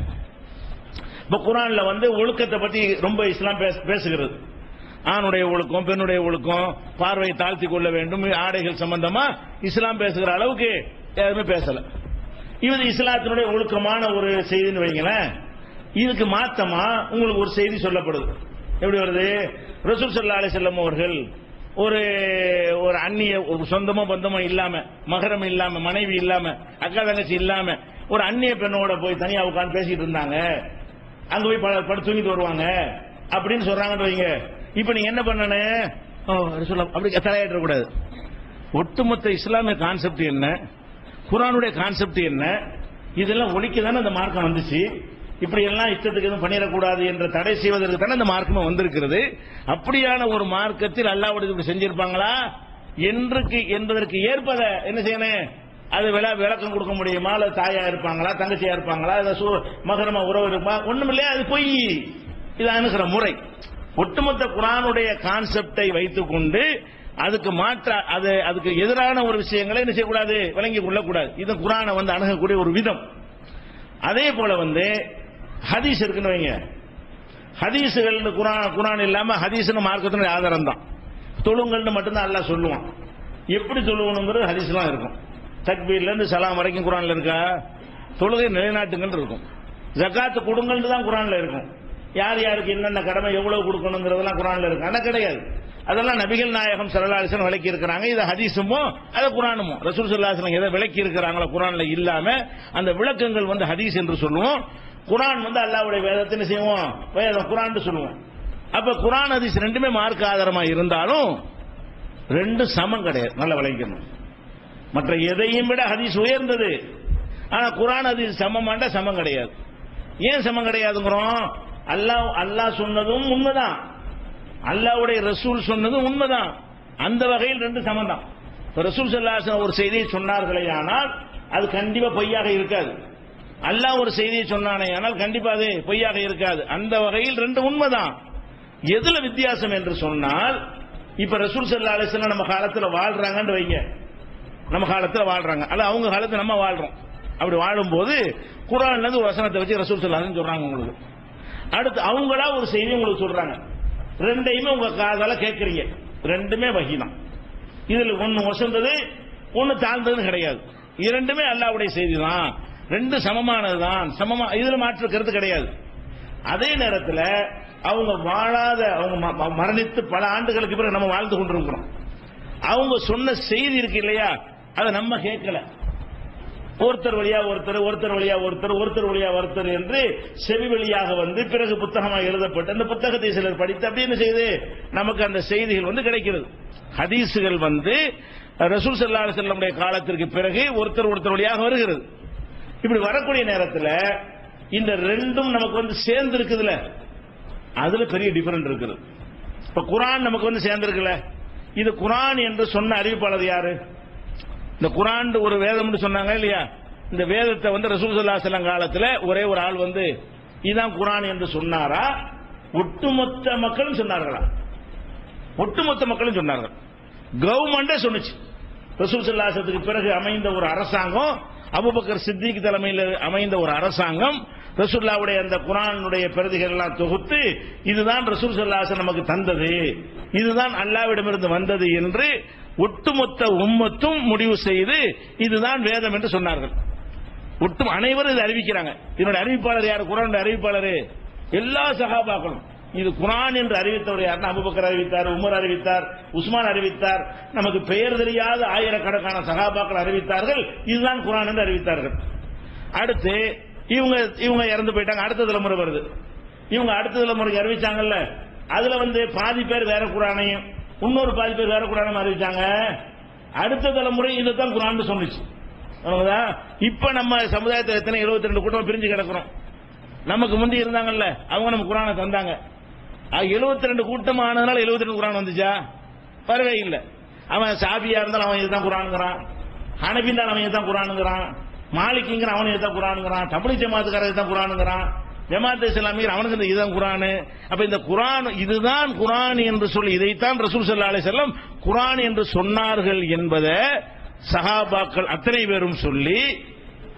இப்ப குர்ஆன்ல ஒழுக்கத்தை பத்தி ரொம்ப இஸ்லாம் பேசுகிறது. ஆணுடைய ஒழுக்கம், பெண்ணுடைய ஒழுக்கம், பார்வையை தாழ்த்தி கொள்ள வேண்டும், ஆடைகள் சம்பந்தமா இஸ்லாம் பேசுகிற அளவுக்கு யாருமே பேசல. இது இஸ்லாத்தினுடைய ஒழுக்கமான ஒரு செய்தின்னு வைங்களேன். இதுக்கு மாத்தமா உங்களுக்கு ஒரு செய்தி சொல்லப்படுது. எப்படி வருது, ரசூல் ஸல்லல்லாஹு அலைஹி வஸல்லம் அவர்கள் ஒரு அந்நிய சொந்தமோ பந்தமோ இல்லாம, மகரம் இல்லாம, மனைவி இல்லாம, அக்கா தங்கச்சி இல்லாம ஒரு அந்நிய பெண்ணோட போய் தனியா உட்கார்ந்து பேசிட்டு இருந்தாங்க. அங்க போய் படுத்து தூங்கிட்டு வருவாங்க அப்படின்னு சொல்றாங்கன்னு வைங்க. இப்ப நீங்க என்ன பண்ணணும், அப்படி தலையாட்ட கூடாது. ஒட்டுமொத்த இஸ்லாமிய கான்செப்ட் என்ன, குர்ஆனுடைய கான்செப்ட் என்ன, இதெல்லாம் ஒழிக்க தானே அந்த மார்க்கம் வந்துச்சு. இப்படி எல்லாம் இஷ்டத்துக்கு எதுவும் பண்ணிடக்கூடாது என்ற தடை செய்வதற்கு தானே அந்த மார்க்கமே வந்திருக்கிறது. அப்படியான ஒரு மார்க்கத்தில் அல்லாஹ்வுடைய இப்படி செஞ்சிருப்பாங்களா என்பதற்கு ஏற்பத என்ன செய்யணும், அது விளக்கம் கொடுக்க முடியுமா? அல்லது தாயா இருப்பாங்களா, தங்கச்சியா இருப்பாங்களா, மகரமா உறவு இருப்பா, ஒண்ணும் இல்லையா, அது பொய். இது அணுகிற முறை. ஒட்டுமொத்த குர்ஆனுடைய கான்செப்டை வைத்துக் கொண்டு அதுக்கு மாற்றா அதுக்கு எதிரான ஒரு விஷயங்களை என்ன செய்யக்கூடாது, விளங்கிக் கொள்ளக்கூடாது. இது குர்ஆனை அணுகக்கூடிய ஒரு விதம். அதே போல ஹதீஸ் இருக்குன்னு வைங்க, ஹதீஸுகள் குர்ஆன் இல்லாம ஹதீஸ்னு மார்க்கத்தினுடைய ஆதாரம் தான். தொழுங்கள்னு மட்டும்தான் அல்லாஹ் சொல்லுவான். எப்படி தொழுவணுங்கிறது ஹதீஸ்லாம் இருக்கும். தக்பீர்ல இருந்து சலாம் வரைக்கும் குர்ஆன்ல இருக்கா? தொழுகை நிலைநாட்டுங்கள் இருக்கும். ஜகாத்து கொடுங்கன்னு தான் குர்ஆன்ல இருக்கும். யார் யாருக்கு என்னென்ன கடமை எவ்வளவு கொடுக்கணுங்கிறதெல்லாம் குர்ஆன்ல இருக்கு. ஆனா கிடையாது. அதெல்லாம் நபிகள் நாயகம் ஸல்லல்லாஹு அலைஹி வஸல்லம் விளக்கி இருக்கிறாங்க. இது ஹதீஸுமோ அது குர்ஆனுமோ. ரசூல் ஸல்லல்லாஹு அலைஹி வஸல்லம் எதை விளக்கி இருக்கிறாங்களோ குர்ஆன்ல இல்லாம அந்த விளக்கங்கள் ஹதீஸ் என்று சொல்லுவோம். குர்ஆன் அல்லாஹ்வுடைய வேதத்தை என்ன செய்வோம், வேதம் குர்ஆன் சொல்லுவோம். அப்ப குர்ஆன் ஹதீஸ் ரெண்டுமே மார்க்க ஆதாரமா இருந்தாலும் ரெண்டு சமம் கிடையாது. நல்லா விளங்கிக்கணும். மற்ற எதையும் விட ஹதீஸ் உயர்ந்தது. ஆனா குர்ஆன் ஹதீஸ் சமமாண்டா சமம் கிடையாது. ஏன் சமம் கிடையாதுங்கிறோம்? அல்லாஹ் சொன்னதும் உண்மைதான், அல்லாஹ்வுடைய ரசூல் சொன்னதும் உண்மைதான். அந்த வகையில் ரெண்டு சமம் தான். ரசூல் ஸல்லல்லாஹு அலைஹி வஸல்லம் ஒரு செய்தியை சொன்னார்களே ஆனால் அது கண்டிப்பா பொய்யாக இருக்காது. அல்லாஹ் ஒரு செய்தியை சொன்னானே ஆனால் கண்டிப்பா அது பொய்யாக இருக்காது. அந்த வகையில் ரெண்டு உண்மைதான். எதுல வித்தியாசம் என்று சொன்னால், இப்ப ரசூல் ஸல்லல்லாஹு அலைஹி வஸல்லம் நம்ம காலத்துல வாழ்றாங்கன்னு வைங்க, நம்ம காலத்துல வாழ்றாங்க, அல்ல அவங்க காலத்துல நம்ம வாழ்றோம். அப்படி வாழும்போது குர்ஆன்ல இருந்து ஒரு வசனத்தை வச்சு ரசூல் ஸல்லல்லாஹு அலைஹி வஸல்லம் சொல்றாங்க உங்களுக்கு. அடுத்து அவங்களா ஒரு செய்தி உங்களுக்கு சொல்றாங்க. ரெண்டையுமே உங்க காதால கேட்கறீங்க. ரெண்டுமே வஹி தான். இதுல ஒன்னு வசந்தது ஒன்னு தாழ்ந்ததுன்னு கிடையாது. இரண்டுமே அல்லாஹ்வுடைய செய்தி தான். ரெண்டு சமமானதுதான். இதுல மாற்று கருத்து கிடையாது. அதே நேரத்தில் அவங்க வாழாத, அவங்க மரணித்து பல ஆண்டுகளுக்கு பிறகு நம்ம வாழ்ந்து கொண்டிருக்கிறோம். அவங்க சொன்ன செய்தி இருக்கு இல்லையா, அதை நம்ம கேட்கல. ஒருத்தர் வழியா ஒருத்தர், ஒருத்தர் வழியா ஒருத்தர், ஒருத்தர் வழியா ஒருத்தர் என்று செவி வழியாக பிறகு புத்தகமாக எழுதப்பட்டு அந்த புத்தகத்தை சிலர் படித்து அப்படி என்ன செய்யுது, நமக்கு அந்த செய்திகள் கிடைக்கிறது. ஹதீஸுகள் ரசூல் ஸல்லல்லாஹு அலைஹி வஸல்லம் காலத்திற்கு பிறகு ஒருத்தர் ஒருத்தர் வழியாக வருகிறது. இப்படி வரக்கூடிய நேரத்தில் இந்த ரெண்டும் நமக்கு சேர்ந்து இருக்குதுல, அதுல பெரிய டிஃபரண்ட் இருக்குது. இப்ப குர்ஆன் நமக்கு சேர்ந்து இருக்குல்ல, இது குர்ஆன் என்று சொன்ன அறிவிப்பாளர் யாரு? இந்த குர்ஆன் ஒரு வேதம் சொன்னாங்க இல்லையா, இந்த வேதத்தை ரசூல் ஸல்லல்லாஹு அலைஹி வஸல்லம் காலத்துல ஒரே ஒரு ஆள் இதுதான் குர்ஆன் என்று சொன்னாரா, ஒட்டுமொத்த மக்களும் சொன்னார்களா? ஒட்டுமொத்த மக்களும் சொன்னார்கள். கவர்மெண்டே சொன்னுச்சு. ரசூல் ஸல்லல்லாஹு அலைஹி வஸல்லத்துக்கு பிறகு அமைந்த ஒரு அரசாங்கம், அபூபக்கர் சித்திக் தலைமையில் அமைந்த ஒரு அரசாங்கம் ரசூலுல்லாஹ்வுடைய அந்த குர்ஆனுடைய பிரதிகள் எல்லாம் தொகுத்து இதுதான் ரசூல் ஸல்லல்லாஹு அலைஹி வஸல்லம் நமக்கு தந்தது, இதுதான் அல்லாஹ்விடமிருந்து வந்தது என்று ஒட்டுமொத்த உம்மத்தும் முடிவு செய்து இதுதான் வேதம் என்று சொன்னார்கள். அனைவரும் இதை அறிவிக்கிறாங்க. இதனுடைய அறிவிப்பாளர் யார்? குர்ஆனுடைய அறிவிப்பாளர் எல்லா சஹாபாக்களும். இது குர்ஆன் என்று அறிவித்தவர் யாருன்னா, அபூபக்கர் அறிவித்தார், உமர் அறிவித்தார், உஸ்மான் அறிவித்தார், நமக்கு பெயர் தெரியாத ஆயிரக்கணக்கான சஹாபாக்கள் அறிவித்தார்கள், இதுதான் குர்ஆன் என்று அறிவித்தார்கள். அடுத்து இவங்க இறந்து போயிட்டாங்க, அடுத்த தலைமுறை வருது. இவங்க அடுத்த தலைமுறைக்கு அறிவிச்சாங்கல்ல, அதுல பாதி பேர் வேற குர்ஆனையும் இன்னொரு பாதி பேர் வேற குர்ஆனையும் அறிவிச்சாங்க. அடுத்த தலைமுறை இதுதான் குர்ஆன் சொன்னிச்சு. இப்ப நம்ம சமுதாயத்தில் எத்தனை 72 கூட்டம் பிரிஞ்சு கிடக்கிறோம். நமக்கு முந்தி இருந்தாங்கல்ல, அவங்க நம்ம குர்ஆனை தந்தாங்க. 72 கூட்டம் ஆனதுனால 72 குர்ஆன் வந்துச்சா? வரவே இல்லை. அவன் சாபியா இருந்தாலும் அவன் இதுதான் குர்ஆனுங்கிறான், ஹனபிந்தால் அவன் இதுதான் குர்ஆனுங்கிறான், மாலிக்கிங்கிற அவன் இதுதான் குர்ஆனுங்கிறான், தப்லீக் ஜமாத்துக்காரர் இதுதான் குர்ஆனுங்கிறான், ஜமாத் இஸ்லாமியர் அவனுக்கு இதுதான் குர்ஆன். அப்ப இந்த குர்ஆன் இதுதான் குர்ஆன் என்று சொல்லி இதைத்தான் ரசூல் ஸல்லல்லாஹு அலைஹி வஸல்லம் குர்ஆன் என்று சொன்னார்கள் என்பதை சஹாபாக்கள் அத்தனை பேரும் சொல்லி,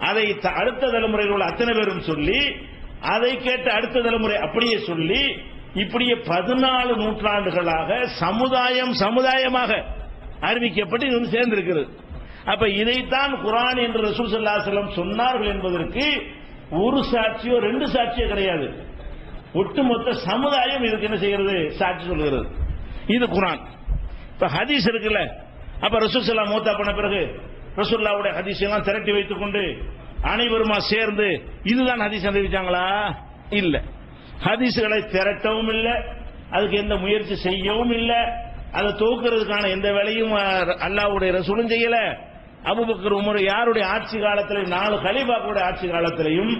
அதை அடுத்த தலைமுறையில் உள்ள அத்தனை பேரும் சொல்லி, அதை கேட்ட அடுத்த தலைமுறை அப்படியே சொல்லி, இப்படியே 14 நூற்றாண்டுகளாக சமுதாயமாக அறிவிக்கப்பட்டு இது சேர்ந்திருக்கிறது. அப்ப இதைத்தான் குர்ஆன் என்று ரசூல் ஸல்லல்லாஹு அலைஹி வஸல்லம் சொன்னார்கள் என்பதற்கு ஒரு சாட்சியோ 2 சாட்சியோ கிடையாது. ஒட்டுமொத்த சமுதாயம் இதுக்கு என்ன செய்கிறது? சாட்சி சொல்கிறது. இது குர்ஆன். இப்ப ஹதீஸ் இருக்குல்ல, அப்ப ரசூல் ஸல்லல்லாஹு மூத்தா பண்ண பிறகு ரசூலுல்லாஹ்வுடைய ஹதீஸ் எல்லாம் திரட்டி வைத்துக் கொண்டு அனைவருமா சேர்ந்து இதுதான் ஹதீஸ் அறிவிச்சாங்களா? இல்ல. ஹதீஸ்களை திரட்டவும் இல்லை, அதுக்கு எந்த முயற்சி செய்யவும் இல்லை, அதை தூக்குறதுக்கான எந்த வேலையும் அல்லாஹ்வுடைய ரசூலும் செய்யல. அபூபக்கர் உமர் யாருடைய ஆட்சி காலத்திலும் 4 கலீஃபாக்களுடைய ஆட்சி காலத்திலையும்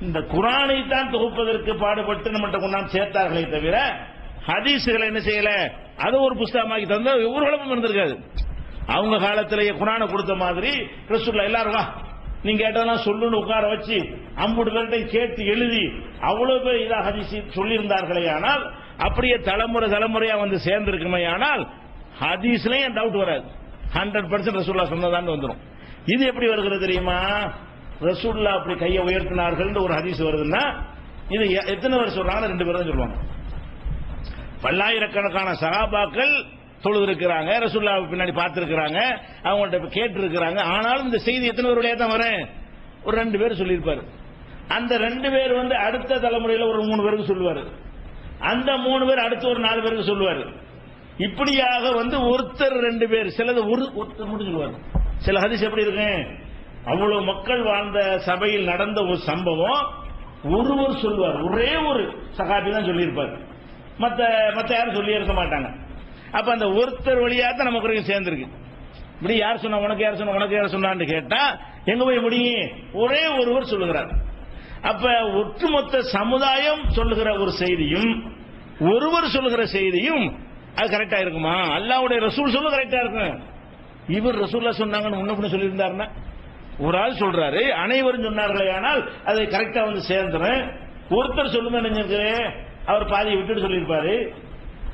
இந்த குர்ஆனை தான் தொகுப்பதற்கு பாடுபட்டு நம்மகிட்ட கொண்டாந்து சேர்த்தார்களே தவிர ஹதீஸ்களை என்ன செய்யல, அது ஒரு புஸ்தகமாக்கி தந்த ஒரு குழப்பம் இருந்திருக்காது. அவங்க காலத்திலேயே குர்ஆனை கொடுத்த மாதிரி ரசூலுல்லாஹ் எல்லாரும் வா நீங்க கேட்டதெல்லாம் சொல்லுன்னு உட்கார வச்சு 50 பேர்கிட்ட கேட்டு எழுதி அவ்வளவு பேர் இதா ஹதீஸ் சொல்லி இருந்தார்களே, ஆனால் அப்படியே தலைமுறையா சேர்ந்திருக்குமே, ஆனால் ஹதீஸ்லயும் டவுட் வராது. 100% ரசூலுல்லாஹ் சொன்னதான்னு வந்துடும். இது எப்படி வருகிறது தெரியுமா? ரசூலுல்லாஹ் அப்படி கையை உயர்த்தினார்கள் ஒரு ஹதீஸ் வருதுன்னா இது எத்தனை பேர் சொல்றாங்க? 2 பேர் தான் சொல்லுவாங்க. பல்லாயிரக்கணக்கான சஹாபாக்கள் தொழுது இருக்கிறாங்க, ரசூலுல்லாஹ் பின்னாடி பார்த்திருக்கிறாங்க, அவங்கள்ட்ட கேட்டு இருக்கிறாங்க. ஆனாலும் இந்த செய்தி எத்தனை பேருடைய தான் வரேன்? ஒரு 2 பேர் சொல்லியிருப்பாரு. அந்த 2 பேர் அடுத்த தலைமுறையில் ஒரு 3 பேருக்கு சொல்லுவாரு. அந்த 3 பேர் அடுத்து ஒரு 4 பேருக்கு சொல்லுவாரு. இப்படியாக ஒருத்தர் 2 பேர், சிலது ஒருத்தர் மட்டும் சொல்லுவாரு. சில ஹதீஸ் எப்படி இருக்கு? அவ்வளவு மக்கள் வாழ்ந்த சபையில் நடந்த ஒரு சம்பவம் ஒருவர் சொல்லுவார், ஒரே ஒரு சஹாபி தான் சொல்லியிருப்பார், மத்த யாரும் சொல்லி இருக்க மாட்டாங்க. அப்ப அந்த ஒருத்தர் வழியா தான் நமக்கு சேர்ந்திருக்கு. இப்படி யார் சொன்னா, உனக்கு யார் சொன்னா, உனக்கு யார் சொன்னான்னு கேட்டா எங்க போய் முடியும்? ஒரே ஒருவர் சொல்லுகிறார். அப்ப ஒட்டுமொத்த சமுதாயம் சொல்லுகிற ஒரு செய்தியும் ஒருவர் சொல்லுகிற செய்தியும் அது கரெக்டா இருக்குமா? அல்லாஹ்வுடைய ரசூல் சொல்ல கரெக்டா இருக்கும். இவர் ரசூலுல்லாஹ் சொன்னாங்கன்னு முன்ன சொல்லியிருந்தாருன்னா, ஒரு ஆள் சொல்றாரு, அனைவரும் சொன்னார்களே, ஆனால் அதை கரெக்டா சேர்ந்துடும். ஒருத்தர் சொல்லுங்க நினைஞ்சிருக்கு, அவர் பாதியை விட்டுட்டு சொல்லியிருப்பாரு.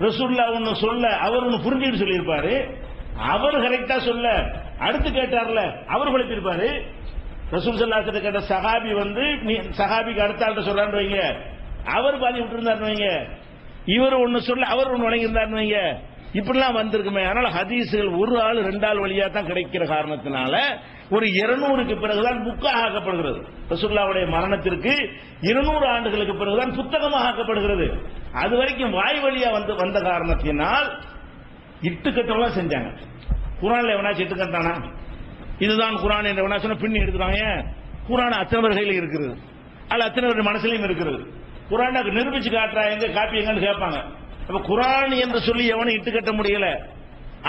ரசூலுல்லாஹ் ஒன்னு சொல்ல அவர் ஒன்னு புரிஞ்சுட்டு சொல்லியிருப்பாரு. அவர் கரெக்டா சொல்ல அடுத்து கேட்டார்ல அவர் குழப்பிருப்பாரு. ரசூல் ஸல்லல்லாஹு அலைஹி வஸல்லம் கேட்ட சஹாபி சஹாபிக்கு அடுத்த ஆள்கிட்ட சொல்றான்னு வைங்க, அவர் பாதி விட்டு இருந்தாருன்னு வைங்க, இவர் ஒன்னு சொல்ல அவர் ஒன்னு வழங்கி இருந்தாருன்னு வைங்க, இப்படிலாம் வந்திருக்குமே. அதனால ஹதீஸ்கள் ஒரு ஆள் 2 ஆள் வழியா தான் கிடைக்கிற காரணத்தினால ஒரு 200க்கு பிறகுதான் புக்காக ஆக்கப்படுகிறது. ரசூலுல்லாஹ்வுடைய மரணத்திற்கு 200 ஆண்டுகளுக்கு பிறகுதான் புத்தகமாக ஆக்கப்படுகிறது. அது வரைக்கும் வாய் வழியா வந்த காரணத்தினால் இட்டுக்கட்டெல்லாம் செஞ்சாங்க. குர்ஆன்ல எவனாச்சும் இட்டுக்கட்டானா? இதுதான் குர்ஆன் என்ற எவனா சொன்னா பின்னி எடுத்துறாங்க. குர்ஆன் அத்தனை பேர் கையில் இருக்கிறது, அல்ல அத்தனை பேர் மனசுலையும் இருக்கிறது. குர்ஆனை நிரூபிச்சு காட்டுறா, எங்க காப்பி எங்கன்னு கேட்பாங்க. அப்ப குர்ஆன் என்று சொல்லி எவனும் இட்டுக்கட்ட முடியல,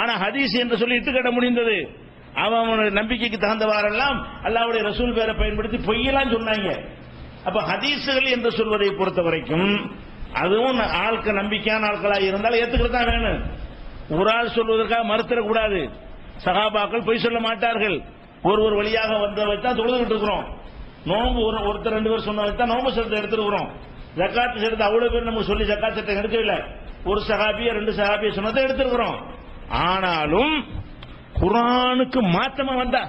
ஆனா ஹதீஸ் என்று சொல்லி இட்டுக்கட்ட முடிந்தது. அவன் நம்பிக்கைக்கு தகுந்தவாறெல்லாம் அல்லாஹ்வுடைய ரசூல் பேரை பயன்படுத்தி பொய்யெல்லாம் சொன்னாங்க. அப்ப ஹதீஸ்கள் என்று சொல்வதை பொறுத்த வரைக்கும் அதுவும் ஆட்கள் நம்பிக்கையான ஆட்களாக இருந்தாலும் ஏத்துக்கிறதா வேணும். ஒரு ஆள் சொல்வதற்காக மறுத்தரக்கூடாது. சஹாபாக்கள் பொய் சொல்ல மாட்டார்கள். ஒரு வழியாக வந்ததை தான் தொழுதுகிட்டு இருக்கிறோம். நோம்பு ஒருத்தர் 2 பேர் சொன்னதை தான் நோம்பு சட்டத்தை எடுத்துருக்கிறோம். ஜக்காத்து சட்டத்தை அவ்வளவு பேர் நம்ம சொல்லி ஜக்காத்து சட்டம் எடுக்கவில்லை. ஒரு சஹாபிய 2 சஹாபிய சொன்னதை எடுத்திருக்கிறோம். ஆனாலும் குர்ஆனுக்கு மாத்தமா வந்தா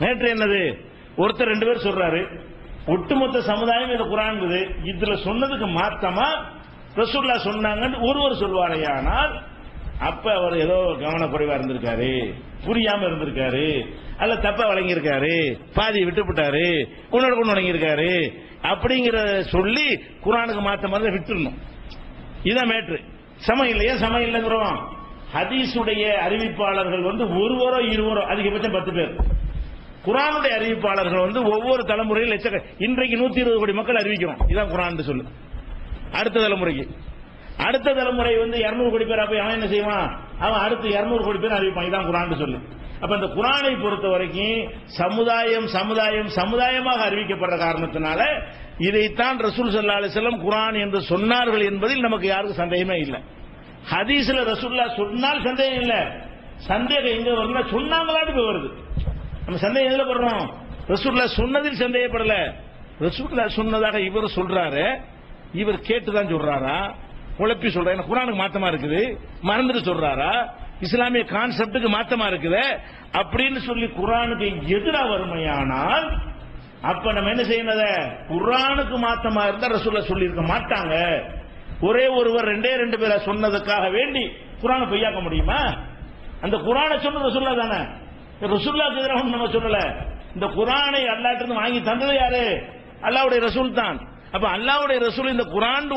நேற்று என்னது, ஒருத்தர் 2 பேர் சொல்றாரு, ஒட்டுமொத்த சமுதாயம் இந்த குர்ஆன் இதுல சொன்னதுக்கு மாத்தமா ரசூலுல்லாஹ் சொன்னாங்கன்னு ஒருவர் சொல்வாரையானால் அப்ப அவர் ஏதோ கவனக்குறைவா இருந்திருக்காரு, புரியாம இருந்திருக்காரு, அல்ல தப்பா வழங்கியிருக்காரு, பாதி விட்டுவிட்டாரு, கொண்டு வழங்கியிருக்காரு அப்படிங்கிற சொல்லி குர்ஆனுக்கு மாத்த மாதிரி விட்டுறணும். இதான் மேட்ரு. சமம் இல்லையா? சமம் இல்லைங்கிறோம். ஹதீஸுடைய அறிவிப்பாளர்கள் ஒருவரோ 20 அதிகபட்சம் 10 பேர். குர்ஆனுடைய அறிவிப்பாளர்கள் ஒவ்வொரு தலைமுறையில் இன்றைக்கு 120 கோடி மக்கள் அறிவிக்கிறோம். இதான் குர்ஆன் சொல்லு. அடுத்த தலைமுறை 200 கோடி பேர். அப்ப அவன் என்ன செய்வான்? அவன் அடுத்து 200 கோடி பேர் அறிவிப்பான். இதான் குர்ஆன் சொல்லு. அப்ப இந்த குர்ஆனை பொறுத்த வரைக்கும் சமுதாயமாக அறிவிக்கப்படுற காரணத்தினால இதைத்தான் ரசூல் ஸல்லல்லாஹு அலைஹி வஸல்லம் குர்ஆன் என்று சொன்னார்கள் என்பதில் நமக்கு யாருக்கும் சந்தேகமே இல்லை. ஹதீஸ்ல ரசூலுல்லாஹ் சொன்னால் சந்தேகம் இல்லை. சந்தேகம் எங்க வருதுன்னா சொன்னாங்களான்னு வருது. நம்ம சந்தேகம் எதுல படுறோம்? ரசூலுல்லாஹ் சொன்னதில் சந்தேகப்படல. ரசூலுல்லாஹ் சொன்னதாக இவர் சொல்றாரு, இவர் கேட்டுதான் சொல்றாரா, குழப்பி சொல்றாரு, குர்ஆனுக்கு மாத்தமா இருக்குது, மறந்துட்டு சொல்றாரா, இஸ்லாமிய கான்செப்டுக்கு மாத்தமா இருக்குது அப்படின்னு சொல்லி குர்ஆனுக்கு எதிராக வறுமையானால் அப்ப நம்ம என்ன செய்யணும்? குர்ஆனுக்கு மாத்தமா இருந்தா ரசூலுல்லாஹ் சொல்லி இருக்க மாட்டாங்க. ஒரே ஒருவர் 2 பேரை சொன்னதுக்காக வேண்டி குர்ஆனை பொய்யாக்க முடியுமா? அந்த குர்ஆனை சொன்னது ரசூலுல்லாஹ் தானே. ரசூலுல்லாஹ்க்கு எதிராக நம்ம சொல்லல. இந்த குர்ஆனை அல்லாஹ்ட்ட இருந்து வாங்கி தந்தது யாரு? அல்லாஹ்வுடைய ரசூல் தான். அப்ப அல்லாஹ்வுடைய ரசூல் இந்த குர்ஆன்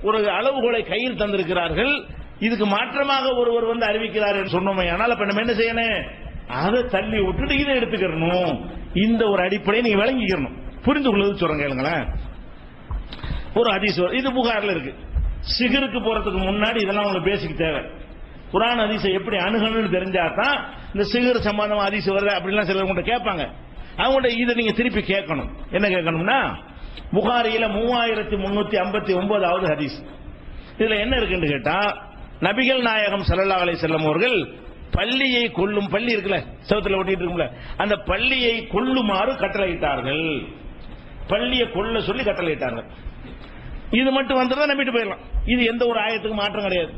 ஒரு அளவுகோலை கையில் தந்திருக்கிறார்கள். இதுக்கு மாற்றமாக ஒருவர் அறிவிக்கிறார் என்று சொன்னோமே. ஆனால் அப்ப நம்ம என்ன செய்யணும்? அதை தள்ளி விட்டுட்டு இதை எடுத்துக்கணும். இந்த ஒரு அடிப்படையை நீங்க விளங்கிக்கணும். புரிந்து கொள்வது சொல்றேன் கேளுங்களேன். ஒரு ஹதீஸ் இது புகார்ல இருக்கு. சிகருக்கு போறதுக்கு முன்னாடி இதெல்லாம் உங்களுக்கு பேசிக் தேவை. குர்ஆன் ஹதீஸை எப்படி அணுகணும்னு தெரிஞ்சாதான் இந்த சிகர் சம்பந்தமா ஹதீஸ் வருது அப்படிலாம் சிலர் உங்கள்கிட்ட கேட்பாங்க. அவங்கள்ட்ட இதை நீங்க திருப்பி கேட்கணும். என்ன கேட்கணும்னா, புகாரியில 3359வது ஹதீஸ். இதுல என்ன இருக்குன்னு கேட்டா, நபிகள் நாயகம் ஸல்லல்லாஹு அலைஹி வஸல்லம் அவர்கள் பள்ளியை கொல்லும், பள்ளி இருக்குல்ல செவுத்துல ஒட்டிட்டு இருக்கும்ல, அந்த பள்ளியை கொல்லுமாறு கட்டளையிட்டார்கள். பள்ளியை கொல்ல சொல்லி கட்டளையிட்டார்கள். இது மட்டும் வந்ததா நம்பிட்டு போயிடலாம். இது எந்த ஒரு ஆயத்துக்கு மாற்றம் கிடையாது.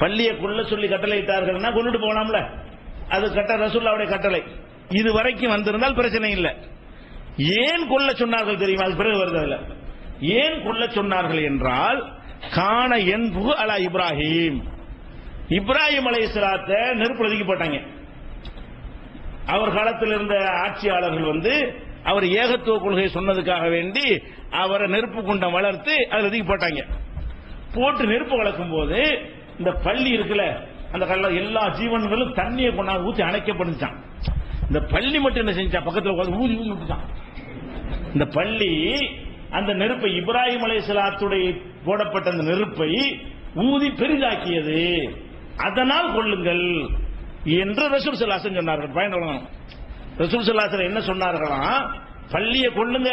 பள்ளியை கொல்ல சொல்லி கட்டளையிட்டார்கள்னா கொண்டுட்டு போகலாம்ல, அது ரசூலுல்லாஹ்வுடைய கட்டளை. இது வரைக்கும் வந்திருந்தால் பிரச்சனை இல்லை. ஏன் கொல்ல சொன்னார்கள் தெரியுமா? அது பிறகு வருது. அதுல ஏன் கொல்ல சொன்னார்கள் என்றால், கான என்பு அலா இப்ராஹிம், இப்ராஹிம் அலைஹிஸ்ஸலாத்தை நெருப்பு ஒதுக்கி போட்டாங்க. அவர் காலத்தில் இருந்த ஆட்சியாளர்கள் அவர் ஏகத்துவ கொள்கையை சொன்னதுக்காக வேண்டி அவரை நெருப்பு குண்டம் வளர்த்து அதில் ஒதுக்கி போட்டாங்க. போட்டு நெருப்பு வளர்க்கும் போது இந்த பள்ளி இருக்குல்ல, அந்த கல்ல எல்லா ஜீவன்களும் தண்ணியை கொண்டாந்து ஊற்றி அணைக்கப்படுச்சான். இந்த பள்ளி மட்டும் என்ன செஞ்சான், பக்கத்தில் ஊதி ஊதி விட்டுச்சான். இந்த பள்ளி அந்த நெருப்பை, இப்ராஹிம் அலைஹிஸ்ஸலாத்துடைய போடப்பட்ட அந்த நெருப்பை ஊதி பெரிதாக்கியது, அதனால் கொள்ளுங்கள் என்று ரசூல் ஸல்லல்லாஹு அலைஹி வஸல்லம் சொன்னார்கள். பயன்படுத்தணும். ரசூல் ஸல்லல்லாஹு அலைஹி வஸல்லம் என்ன சொன்னார்களாம், பள்ளியை கொள்ளுங்க,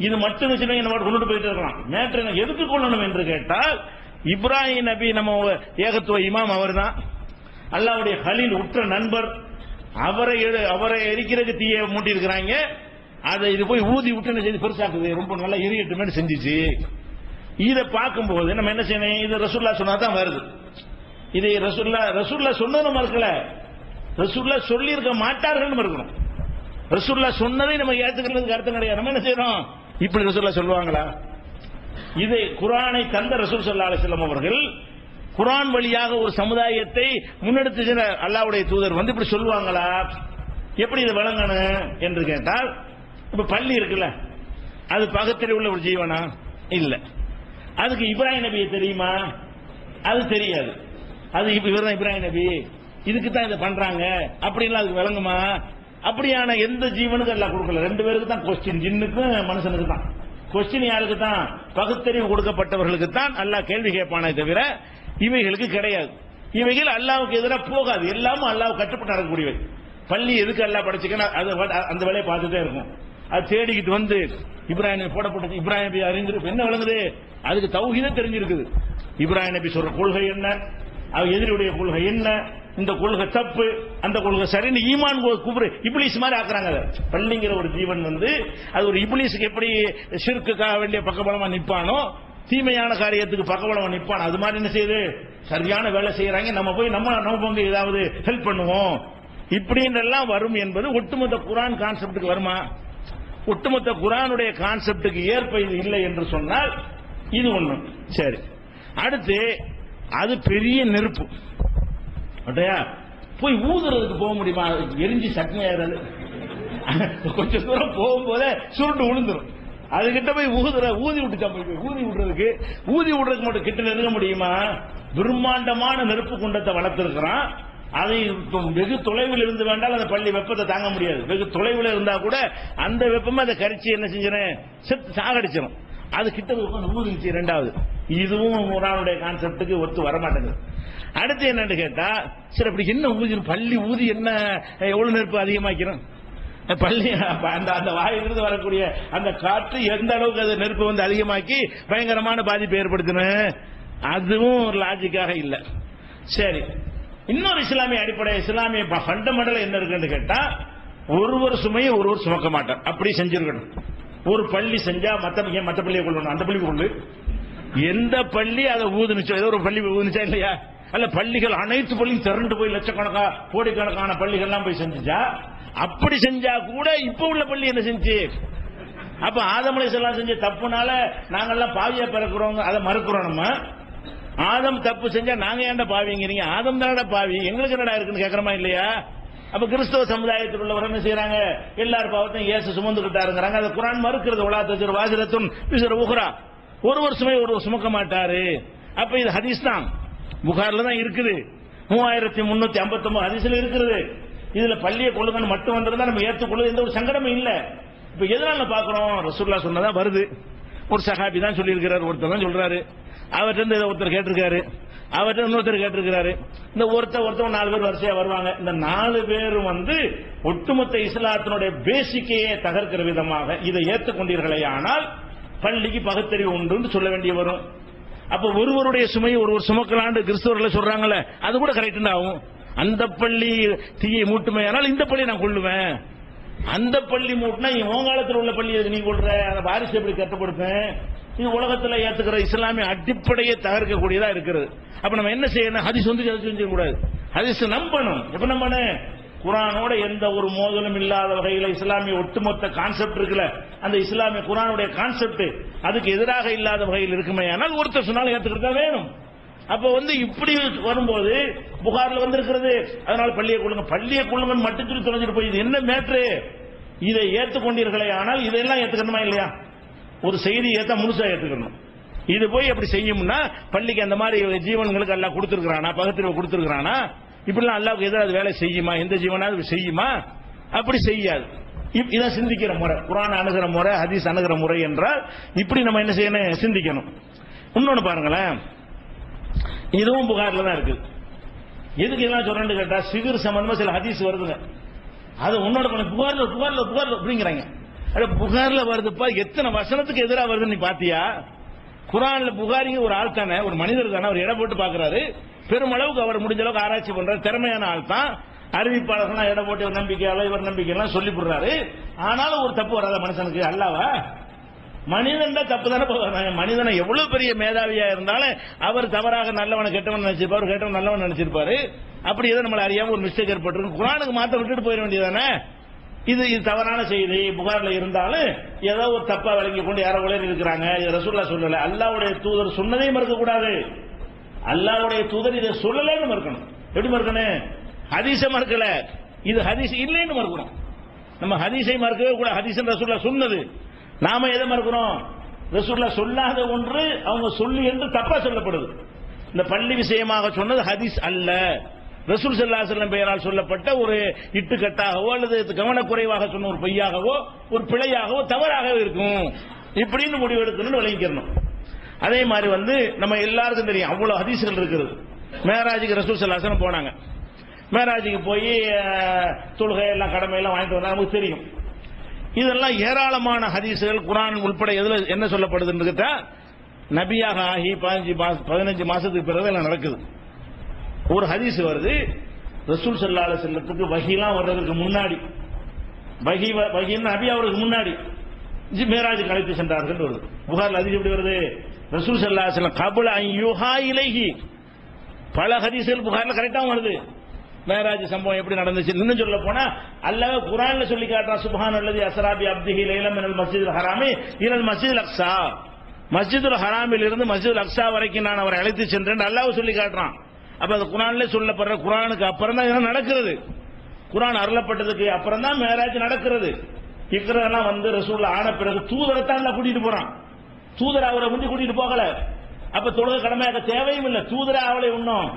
இது மட்டும் என்ன கொண்டுட்டு போயிட்டு இருக்கலாம். நேற்று எதுக்கு கொள்ளணும் என்று கேட்டால், இப்ராஹிம் நபி நம்ம ஏகத்துவ இமாம் அவர் தான், அல்லாஹ்வுடைய கலீல் உற்ற நண்பர், அவரை எரிக்கிறதுக்கு தீயை மூட்டி இருக்கிறாங்க. அதை இது போய் ஊதி விட்டு செய்து பெருசாக்குது, ரொம்ப நல்லா எரியட்டுமே செஞ்சிச்சு. இதை பார்க்கும்போது நம்ம என்ன செய்யணும், இது ரசூலுல்லாஹ் சொன்னாதான் வருது. இதை ரசூலுல்லாஹ் சொன்னது மறுக்கல, ரசூலுல்லாஹ் சொல்லி இருக்க மாட்டார்கள் மறுக்கணும். ரசூலுல்லாஹ் சொன்னதை நம்ம ஏத்துக்கிறதுக்கு அர்த்தம் கிடையாது. நம்ம என்ன செய்யறோம், இப்படி ரசூலுல்லாஹ் சொல்லுவாங்களா? இதை குர்ஆனை தந்த ரசூல் ஸல்லல்லாஹு அலைஹி வஸல்லம் அவர்கள் குர்ஆன் வழியாக ஒரு சமுதாயத்தை முன்னெடுத்து சென்ற அல்லாஹ்வுடைய தூதர் இப்படி சொல்லுவாங்களா? எப்படி இதை வழங்கணும் என்று கேட்டால், இப்ப பள்ளி இருக்குல்ல, அது பக்கத்தில் உள்ள ஒரு ஜீவனா? இல்ல. அதுக்கு இப்ராஹிம் நபியை தெரியுமா? அது தெரியாது. அது இவர்தான் இப்ராஹிம் நபி, இதுக்கு தான் இதை பண்றாங்க அப்படின்லாம் அதுக்கு விளங்குமா? அப்படியான எந்த ஜீவனுக்கும் எல்லாம் கொடுக்கல. ரெண்டு பேருக்கு தான் கொஸ்டின், ஜின்னுக்கும் மனுஷனுக்கு தான் கொஸ்டின். யாருக்கு தான்? பகுத்தறிவு கொடுக்கப்பட்டவர்களுக்கு தான் அல்லாஹ் கேள்வி கேட்பானே தவிர இவைகளுக்கு கிடையாது. இவைகள் அல்லாஹ்வுக்கு எதிராக போகாது, எல்லாமும் அல்லாஹ் கட்டுப்பட்டு நடக்கக்கூடியவை. பள்ளி எதுக்கு அல்லாஹ் படைச்சுக்கன்னா அது அந்த வேலையை பார்த்துட்டே இருக்கும். அது தேடிக்கிட்டு இப்ராஹிம் போடப்பட்டது, இப்ராஹிம் நபி அறிஞ்சிருக்கு. என்ன விளங்குது? அதுக்கு தௌஹீதே தெரிஞ்சிருக்குது. இப்ராஹிம் நபி சொல்ற கொள்கை என்ன, அவர் எதிரியுடைய கொள்கை என்ன, இந்த கொள்கை தப்பு, அந்த கொள்கை சரின்னு ஈமான் குப்ரு இப்லீஸ் மாதிரி ஆக்குறாங்க. பள்ளிங்கிற ஒரு ஜீவன் அது ஒரு இப்லீஸுக்கு எப்படி ஷிர்க்குக்காக வேண்டிய பக்கபலமா நிற்பானோ, தீமையான காரியத்துக்கு பக்கபலமா நிற்பான். அது மாதிரி என்ன செய்யுது, சரியான வேலை செய்யறாங்க, நம்ம போய் நம்ம ஏதாவது ஹெல்ப் பண்ணுவோம் இப்படின்றெல்லாம் வரும் என்பது ஒட்டுமொத்த குர்ஆன் கான்செப்டுக்கு வருமா? ஒட்டுமொத்த குர்ஆனுடைய கான்செப்டுக்கு ஏற்ப இது இல்லை என்று சொன்னால் இது ஒண்ணு. சரி, அடுத்து அது பெரிய நெருப்பு போய் ஊதுறதுக்கு போக முடியுமா? எரிஞ்சு சட்னியாயிராது. கொஞ்சம் தூரம் போகும்போதே சுருண்டு விழுந்துரும். அதுகிட்ட போய் ஊதி விட்டுச்சான். ஊதி விடுறதுக்கு மட்டும் கிட்ட நெருங்க முடியுமா? பிரம்மாண்டமான நெருப்பு குண்டத்தை வளர்த்திருக்கிறான். அதை வெகு தொலைவில் இருந்து வேண்டால் அந்த பள்ளி வெப்பத்தை தாங்க முடியாது. வெகு தொலைவில் இருந்தா கூட அந்த வெப்பமே அதை கரிச்சு என்ன செஞ்சிடும், செத்து சாகடிச்சிடும். அது கிட்ட ஊதிச்சு. இரண்டாவது, இதுவும் குர்ஆனுடைய கான்செப்டுக்கு ஒத்து வரமாட்டேங்குது. அடுத்து என்னன்னு கேட்டா, சரி அப்படி என்ன ஊதி, பள்ளி ஊதி என்ன எவ்வளவு நெருப்பு அதிகமாக்கிறோம்? பள்ளி அந்த வாயிலிருந்து வரக்கூடிய அந்த காற்று எந்த அளவுக்கு அது நெருப்பு அதிகமாக்கி பயங்கரமான பாதிப்பை ஏற்படுத்தணும், அதுவும் ஒரு லாஜிக்காக இல்லை. சரி, இன்னொரு இஸ்லாமிய அடிப்படை, இஸ்லாமிய ஃபண்டமெண்டல் என்ன இருக்குன்னு கேட்டா, ஒருவர் சுமையை ஒருவர் சுமக்க மாட்டார். அப்படி செஞ்சிருக்கணும். ஒரு பள்ளி செஞ்சா மற்ற பள்ளியை கொள்ளணும், அந்த பள்ளி கொள்ளு. எந்த பள்ளி அதை ஊதுனுச்சோ, ஏதோ ஒரு பள்ளி ஊதுனுச்சா இல்லையா? அல்ல, பள்ளிகள் அனைத்து பள்ளியும் திரண்டு போய் லட்சக்கணக்கா கோடிக்கணக்கான பள்ளிகள்லாம் போய் செஞ்சா, அப்படி செஞ்சா கூட இப்ப உள்ள பள்ளி என்ன செஞ்சு? அப்ப ஆதம் அலைஹிஸ்ஸலாம் செஞ்ச தப்புனால நாங்கெல்லாம் பாவியா பிறக்கிறோம், அதை மறுக்கிறோம். நம்ம ஆதம் தப்பு செஞ்சா நாங்க ஏன்டா பாவிங்கிறீங்க? ஆதம் தானடா பாவி, எங்களுக்கு என்னடா இருக்குன்னு கேட்கறமா இல்லையா? அப்ப கிறிஸ்தவ சமுதாயத்தில் உள்ளவர் என்ன செய்யறாங்க, எல்லார் பாவத்தையும் இயேசு சுமந்துகிட்டாருங்கிறாங்க. அதை குர்ஆன் மறுக்கிறது. உலாத்தஜர் வாசிரத்துன் பிஸர் உஹ்ரா, ஒருவர் சுமை ஒருவர் சுமக்க மாட்டாரு. அப்ப இது ஹதீஸ் தான், புகார்ல தான் இருக்குது. 3359 ஹதீஸ்ல இருக்குது. இதுல பள்ளியை கொள்ளுங்கன்னு மட்டும் வந்திருந்தா நம்ம ஏற்றுக்கொள்ளுது எந்த ஒரு சங்கடமும் இல்ல. இப்ப எதனால பாக்குறோம், ரசூலுல்லாஹ் சொன்னதா வருது. ஒரு சஹாபி தான் சொல்லியிருக்கிறார், ஒருத்தர் தான் சொல்றாரு. அவர்கிட்ட ஒருத்தர் கேட்டிருக்காரு, அவர்கிட்ட இன்னொருத்தர் கேட்டிருக்கிறாரு. இந்த ஒருத்தர் 4 பேர் வரிசையா வருவாங்க. இந்த 4 பேரும் ஒட்டுமொத்த இஸ்லாத்தினுடைய பேசிக்கையே தகர்க்கிற விதமாக இதை ஏற்றுக்கொண்டீர்களே ஆனால் பள்ளிக்கு பகுத்தறிவு உண்டு சொல்ல வேண்டிய வரும். அப்ப ஒருவருடைய சுமையை ஒருவர் சுமக்கலான்னு கிறிஸ்தவர்கள் சொல்றாங்கல்ல, அது கூட கரெக்ட் ஆகும். அந்த பள்ளி தீயை மூட்டுமே, ஆனால் இந்த பள்ளி நான் கொள்ளுவேன். அந்த பள்ளி மூட்டினா உன் காலத்தில் உள்ள பள்ளி நீ கொள்ற, அந்த வாரிசு எப்படி கட்டுப்படுப்பேன்? இது உலகத்துல ஏத்துக்கிற இஸ்லாமிய அடிப்படையை தகர்க்கக்கூடியதா இருக்கிறது. அப்ப நம்ம என்ன செய்யணும்? ஹதீஸ் வந்து செஞ்ச கூடாது, ஹதீஸ் நம்பணும். எப்ப நம்பணும்? குர்ஆனோட எந்த ஒரு மோதலும் இல்லாத வகையில் இஸ்லாமிய ஒட்டுமொத்த கான்செப்ட் இருக்குல்ல, அந்த இஸ்லாமிய குர்ஆனுடைய கான்செப்ட் அதுக்கு எதிராக இல்லாத வகையில் இருக்குமே, ஆனால் ஒருத்தர் சொன்னாலும் ஏத்துக்கிட்டு தான் வேணும். அப்ப வந்து இப்படி வரும்போது புகார்ல வந்திருக்கிறது, அதனால பள்ளியை கொள்ளுங்க மட்டும் சொல்லி தொலைஞ்சிட்டு போய் இது என்ன மேட்ரு? இதை ஏற்றுக்கொண்டீர்களே, ஆனால் இதெல்லாம் ஏத்துக்கணுமா இல்லையா? ஒரு செய்தி ஏத்தா முழுசா ஏத்துக்கணும். இது போய் அப்படி செய்யும்னா பள்ளிக்கு அந்த மாதிரி ஜீவன்களுக்கு அல்லாஹ் கொடுத்திருக்கிறானா, பகுத்தறிவு கொடுத்திருக்கிறானா? இப்படிலாம் அல்லாஹ்வுக்கு எதிராக வேலை செய்யுமா? எந்த ஜீவனாவது செய்யுமா? அப்படி செய்யாது. இதான் சிந்திக்கிற முறை, குர்ஆன் அணுகிற முறை, ஹதீஸ் அணுகிற முறை என்றால் இப்படி நம்ம என்ன செய்யணும்? சிந்திக்கணும். இன்னொன்னு பாருங்களேன், இதுவும் புகார்ல தான் இருக்கு. எதுக்கு இதெல்லாம் சொல்றேன்னு கேட்டா, சிகிர் சம்பந்தமா சில ஹதீஸ் வருதுங்க, அது உன்னோட புகார்ல புகார்ல புகார்ல அப்படிங்கிறாங்க. புகார்ல வருதுப்பா, எத்தனை வசனத்துக்கு எதிராக வருதுன்னு நீ பாத்தியா? குர்ஆன்ல புகாரிங்க ஒரு ஆள் தானே, ஒரு மனிதர் தானே, அவர் இடம் போட்டு பாக்குறாரு. பெருமளவுக்கு அவர் முடிஞ்ச அளவுக்கு ஆராய்ச்சி பண்றாரு, திறமையான ஆள் தான். அறிவிப்பாளர்கள் இடம் போட்டு ஒரு நம்பிக்கையால இவர் நம்பிக்கை எல்லாம் சொல்லி போடுறாரு. ஆனாலும் ஒரு தப்பு வராத மனுஷனுக்கு அல்லாவா? மனிதன் தான் தப்பு தானே. மனிதனை எவ்வளவு பெரிய மேதாவியா இருந்தாலும் அவர் தவறாக நல்லவனை கெட்டவன் நினைச்சிருப்பாரு, கெட்டவன் நல்லவன் நினைச்சிருப்பாரு. அப்படி ஏதோ நம்மள அறியாம ஒரு மிஸ்டேக் ஏற்பட்டு குர்ஆனுக்கு மாத்த விட்டுட்டு போயிட வேண்டியதானே. இது தவறான செய்தி புகார்ல இருந்தாலும் ஏதோ ஒரு தப்பா விளங்கி கொண்டு யாரோ உலகி இருக்கிறாங்க. இது ரசூலுல்லாஹ் சொல்லல, அல்லாஹ்வுடைய தூதர் சொன்னதையும் மறுக்க கூடாது, அல்லாஹ்வுடைய தூதர் இதை சொல்லலன்னு மறுக்கணும். எப்படி மறுக்கணும்? ஹதீஸை மறுக்கல, இது ஹதீஸ் இல்லைன்னு மறுக்கணும். நம்ம ஹதீஸை மறுக்கவே கூட, ஹதீஸ் ரசூலுல்லாஹ் சொன்னது. நாம எதை மறுக்கிறோம்? ரசூலுல்லாஹ் சொல்லாத ஒன்று அவங்க சொல்லி என்று தப்பா சொல்லப்படுது. இந்த பள்ளி விஷயமாக சொன்னது ஹதீஸ் அல்ல, ரசூல் ஸல்லல்லாஹு அலைஹி வஸல்லம் பெயரால் சொல்லப்பட்ட ஒரு இட்டுக்கட்டாகவோ அல்லது கவனக்குறைவாக சொன்ன ஒரு பொய்யாகவோ ஒரு பிழையாகவோ தவறாகவோ இருக்கும். இப்படின்னு முடிவெடுக்கணும்னு விளங்கிக்கணும். அதே மாதிரி வந்து நம்ம எல்லாருக்கும் தெரியும், அவ்வளவு ஹதீஸ்கள் இருக்குது. மேராஜுக்கு ரசூல் ஸல்லல்லாஹு அலைஹி வஸல்லம் போனாங்க. மேராஜுக்கு போய் தொழுகை எல்லாம் கடமை எல்லாம் வாங்கிட்டு வந்தா நமக்கு தெரியும். இதெல்லாம் ஏராளமான ஹதீஸ்கள் குர்ஆன் உள்பட எதுல என்ன சொல்லப்படுதுன்னு கேட்டா, நபியாக ஆகி 15 மாசத்துக்கு பிறகு எல்லாம் நடக்குது. ஒரு ஹதீஸ் வருது, ரசூல் ஸல்லல்லாஹு அலைஹி வஸல்லத்துக்கு வஹீலாம் வர்றதுக்கு முன்னாடி, வஹீன்னு நபி அவருக்கு முன்னாடி மேராஜுக்கு அழைத்து சென்றார்கள் வருது. புகார்ல ஹதீஸ் எப்படி வருது? ரசூல் ஸல்லல்லாஹு அலைஹி வஸல்லம் கபல அன் யுஹா இலைஹி. பல ஹதீஸ்கள் புகார்ல கரெக்டா வருது. மேராஜ் சம்பவம் எப்படி நடந்துச்சு இன்னும் சொல்ல போனா அல்லாஹ் குர்ஆன்ல சொல்லி காட்டுறான், சுப்ஹானல்லதி அஸ்ரா பி அப்திஹி லைலம் மினல் மஸ்ஜிதில் ஹராமி இலல் மஸ்ஜிதில் அக்ஸா. மஸ்ஜிதுல் ஹராமில் இருந்து மஸ்ஜிதுல் அக்ஸா வரைக்கும் நான் அவரை அழைத்து சென்றேன் அல்லாஹ் சொல்லி காட்டுறான். அப்ப அது குர்ஆன்ல சொல்லப்படுற, குர்ஆனுக்கு அப்புறம் தான் இதெல்லாம் நடக்கிறது. குர்ஆன் அருளப்பட்டதுக்கு அப்புறம் தான் மேராஜ் நடக்கிறது. இக்ராலாம் வந்து ரசூலுல்லாஹ் ஆன பிறகு தூதரைத்தான் அல்லாஹ் கூட்டிட்டு போறான். தூதர் அவரை முந்தி கூட்டிட்டு போகல. அப்ப தொழுகை கடமையாக தேவையும் இல்லை, தூதரை அவளை இன்னும்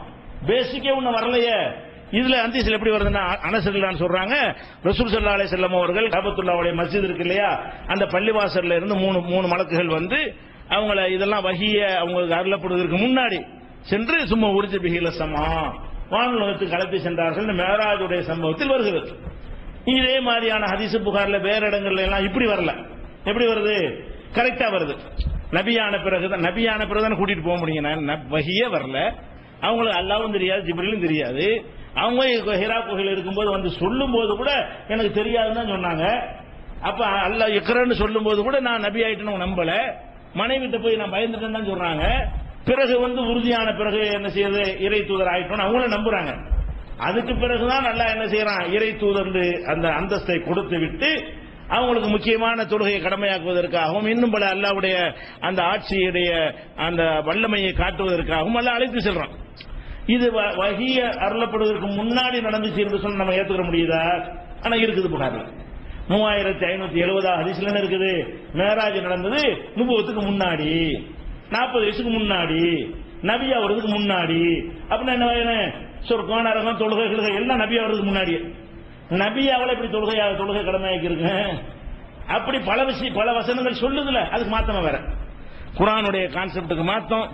பேசிக்கே இன்னும் வரலையே. இதுல ஹதீஸ்ல எப்படி வருதுன்னா, அனஸ் ரலியல்லாஹு சொல்றாங்க, ரசூல் ஸல்லல்லாஹு அலைஹி வஸல்லம் அவர்கள் காபத்துல்லாஹ்வுடைய மஸ்ஜித் இருக்கு இல்லையா, அந்த பள்ளிவாசல்ல இருந்து மூணு மலக்குகள் வந்து அவங்கள இதெல்லாம் வஹிய அவங்களுக்கு அருளப்படுவதற்கு முன்னாடி சென்று சும்மா உரிஜ பிஹில சமா வானுலகத்துக்கு அழைத்து சென்றார்கள். மேராஜுடைய சம்பவத்தில் வருகிறது. இதே மாதிரியான ஹதீஸ் புகார்ல வேற இடங்கள்ல எல்லாம் இப்படி வரல. எப்படி வருது? கரெக்டா வருது. நபியான பிறகுதான் கூட்டிட்டு போக முடியும். வஹியே வரல, அவங்களுக்கு அல்லாஹ்வும் தெரியாது, ஜிப்ரீலும் தெரியாது. அவங்க ஹிரா குகையில் இருக்கும்போது வந்து சொல்லும் போது கூட எனக்கு தெரியாதுன்னு தான் சொன்னாங்க. அப்ப அல்லாஹ் இக்ரான்னு சொல்லும் போது கூட நான் நபி ஆயிட்டேன்னு நம்பல, மனைவிட்ட போய் நான் பயந்துட்டேன்னு தான் சொல்றாங்க. பிறகு வந்து உறுதியான பிறகு என்ன செய்யறது, இறை தூதர் ஆயிட்டோம் அவங்கள நம்புறாங்க. அதுக்கு பிறகுதான் அல்லாஹ் என்ன செய்யறான், இறை தூதர் அந்த அந்தஸ்தை கொடுத்து விட்டு அவங்களுக்கு முக்கியமான தொழுகையை கடமையாக்குவதற்காகவும் இன்னும் பல அல்லாஹ்வுடைய அந்த ஆட்சியுடைய அந்த வல்லமையை காட்டுவதற்காகவும் அல்லாஹ் அழைத்து செல்றான். இது வஹிய அருளப்படுவதற்கு முன்னாடி நடந்துச்சு என்று சொன்ன நம்ம ஏத்துக்க முடியுதா? ஆனா இருக்குது புகார்ல 3570 ஹதீஸ்ல இருக்குது. மேராஜ் நடந்தது நுபுவத்துக்கு முன்னாடி, 40 வயசுக்கு முன்னாடி, நபி அவருக்கு முன்னாடி. அப்படின்னா என்ன, சொர்க்கம் நரகம் தொழுகை எல்லாம் நபி அவருக்கு முன்னாடியே. நபி அவளை இப்படி தொழுகை கடமையாக்கி இருக்கு. அப்படி பல வசனங்கள் சொல்லுதுல, அதுக்கு மாத்தமா வேற குர்ஆனுடைய கான்செப்டுக்கு மாத்தம்,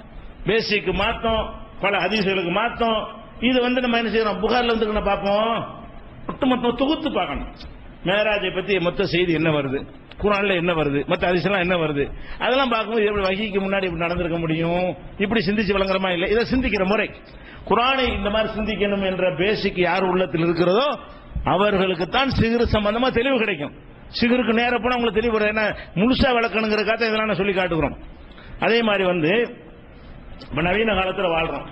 பேசிக்கு மாத்தம், பல ஹதீஸ்களுக்கு மாத்தம். இது வந்து நம்ம என்ன செய்யறோம், புகார்ல வந்து பார்ப்போம், ஒட்டுமொத்த தொகுத்து பார்க்கணும். மேராஜை பத்தி மொத்த செய்தி என்ன வருது, குர்ஆன்ல என்ன வருது, மற்ற ஹதீஸ்லாம் என்ன வருது, அதெல்லாம் பார்க்கும்போது எப்படி வஹீக்கு முன்னாடி இப்படி நடந்திருக்க முடியும், இப்படி சிந்திச்சு விளங்குறமா இல்லை. இதை சிந்திக்கிற முறை, குர்ஆனை இந்த மாதிரி சிந்திக்கணும் என்ற பேசிக் யார் உள்ளத்தில் இருக்கிறதோ அவர்களுக்கு தான் சிகிர் சம்பந்தமா தெளிவு கிடைக்கும். சிகிருக்கு நேர போனா உங்களுக்கு தெளிவு. என்ன முழுசா விளக்கணுங்கிறக்காக இதெல்லாம் நான் சொல்லி காட்டுகிறோம். அதே மாதிரி வந்து இப்ப நவீன காலத்தில் வாழ்றோம்.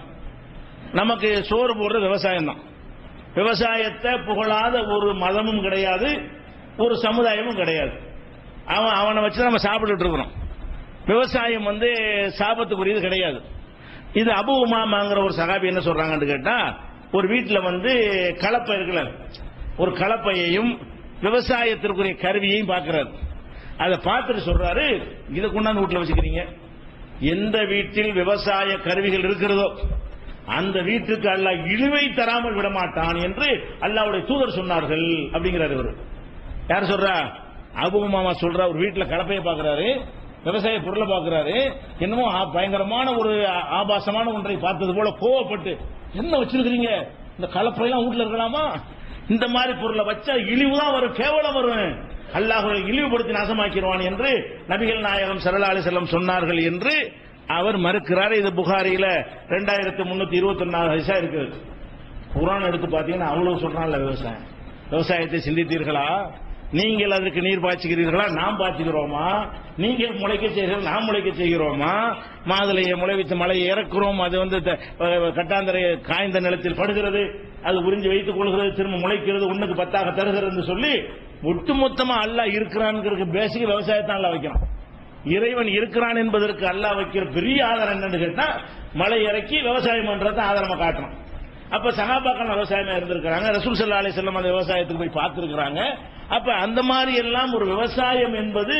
நமக்கு சோறு போடுறது விவசாயம் தான். விவசாயத்தை புகழாத ஒரு மதமும் கிடையாது, ஒரு சமுதாயமும் கிடையாது. அவனை வச்சு நம்ம சாப்பிட்டுட்டு இருக்கிறோம். விவசாயம் வந்து சாபத்துக்குரியது கிடையாது. இது அபு உமாமாங்கிற ஒரு சகாபி என்ன சொல்றாங்கன்னு கேட்டா, ஒரு வீட்டில் வந்து கலப்பை இருக்குல்ல, ஒரு கலப்பையையும் விவசாயத்திற்குரிய கருவியையும் பார்க்கிறாரு. அதை பார்த்துட்டு சொல்றாரு, இதை கொண்டாந்து வீட்டில் வச்சுக்கிறீங்க, எந்த வீட்டில் விவசாய கருவிகள் இருக்கிறதோ அந்த வீட்டுக்கு அல்லாஹ் இழிவை தராமல் விடமாட்டான் என்று அல்லாஹ்வுடைய தூதர் சொன்னார்கள் அப்படிங்கிறார். இவர் யார் சொல்றா? அபு உமாமா சொல்றா. ஒரு வீட்டில் கலப்பையை பார்க்கிறாரு, விவசாய பொருளை பார்க்கிறாரு, என்னமோ பயங்கரமான ஒரு ஆபாசமான ஒன்றை பார்த்தது போல கோவப்பட்டு, என்ன வச்சிருக்கிறீங்க, இந்த கலப்பையெல்லாம் வீட்டில் இருக்கலாமா, இந்த மாதிரி பொருளை வச்சா இழிவு தான் வரும், கேவலம் வரும், அல்லாஹ் இழிவுபடுத்தி நாசமாக்கிடுவான் என்று நபிகள் நாயகம் ஸல்லல்லாஹு அலைஹி வஸல்லம் சொன்னார்கள் என்று அவர் மறுக்கிறார். இது புகாரியில 2321 ஹதீஸா இருக்குது. குர்ஆன் எடுத்து பார்த்தீங்கன்னா அவ்வளவு சொல்றான்ல, விவசாயத்தை சிந்தித்தீர்களா, நீங்கள் அதற்கு நீர் பாய்ச்சுகிறீர்களா, நாம் பாய்ச்சுகிறோமா, நீங்கள் முளைக்க செய்கிறீர்கள், நாம் முளைக்க செய்கிறோமா, மாதுளையை முளைவித்து மலையை இறக்குறோம், அது வந்து கட்டாந்தரை காய்ந்த நிலத்தில் படுகிறது, அது உறிஞ்சி வைத்துக் கொள்கிறது, திரும்ப முளைக்கிறது, உன்னுக்கு பத்தாக தருகிறது சொல்லி ஒட்டுமொத்தமா அல்லாஹ் இருக்கிறான் பேசிக் விவசாயத்தான் அல்லாஹ் வைக்கிறான். இறைவன் இருக்கிறான் என்பதற்கு அல்லாஹ் வைக்கிற பெரிய ஆதாரம் என்னன்னு கேட்டா, மலை இறக்கி விவசாயம் பண்றதை ஆதாரமா காட்டணும். அப்ப சஹாபாக்கள் விவசாயமா இருந்திருக்கிறாங்க, ரசூல் ஸல்லல்லாஹு அலைஹி வஸல்லம் அந்த விவசாயத்துக்கு போய் பார்த்திருக்கிறாங்க. அப்ப அந்த மாதிரி எல்லாம் ஒரு விவசாயம் என்பது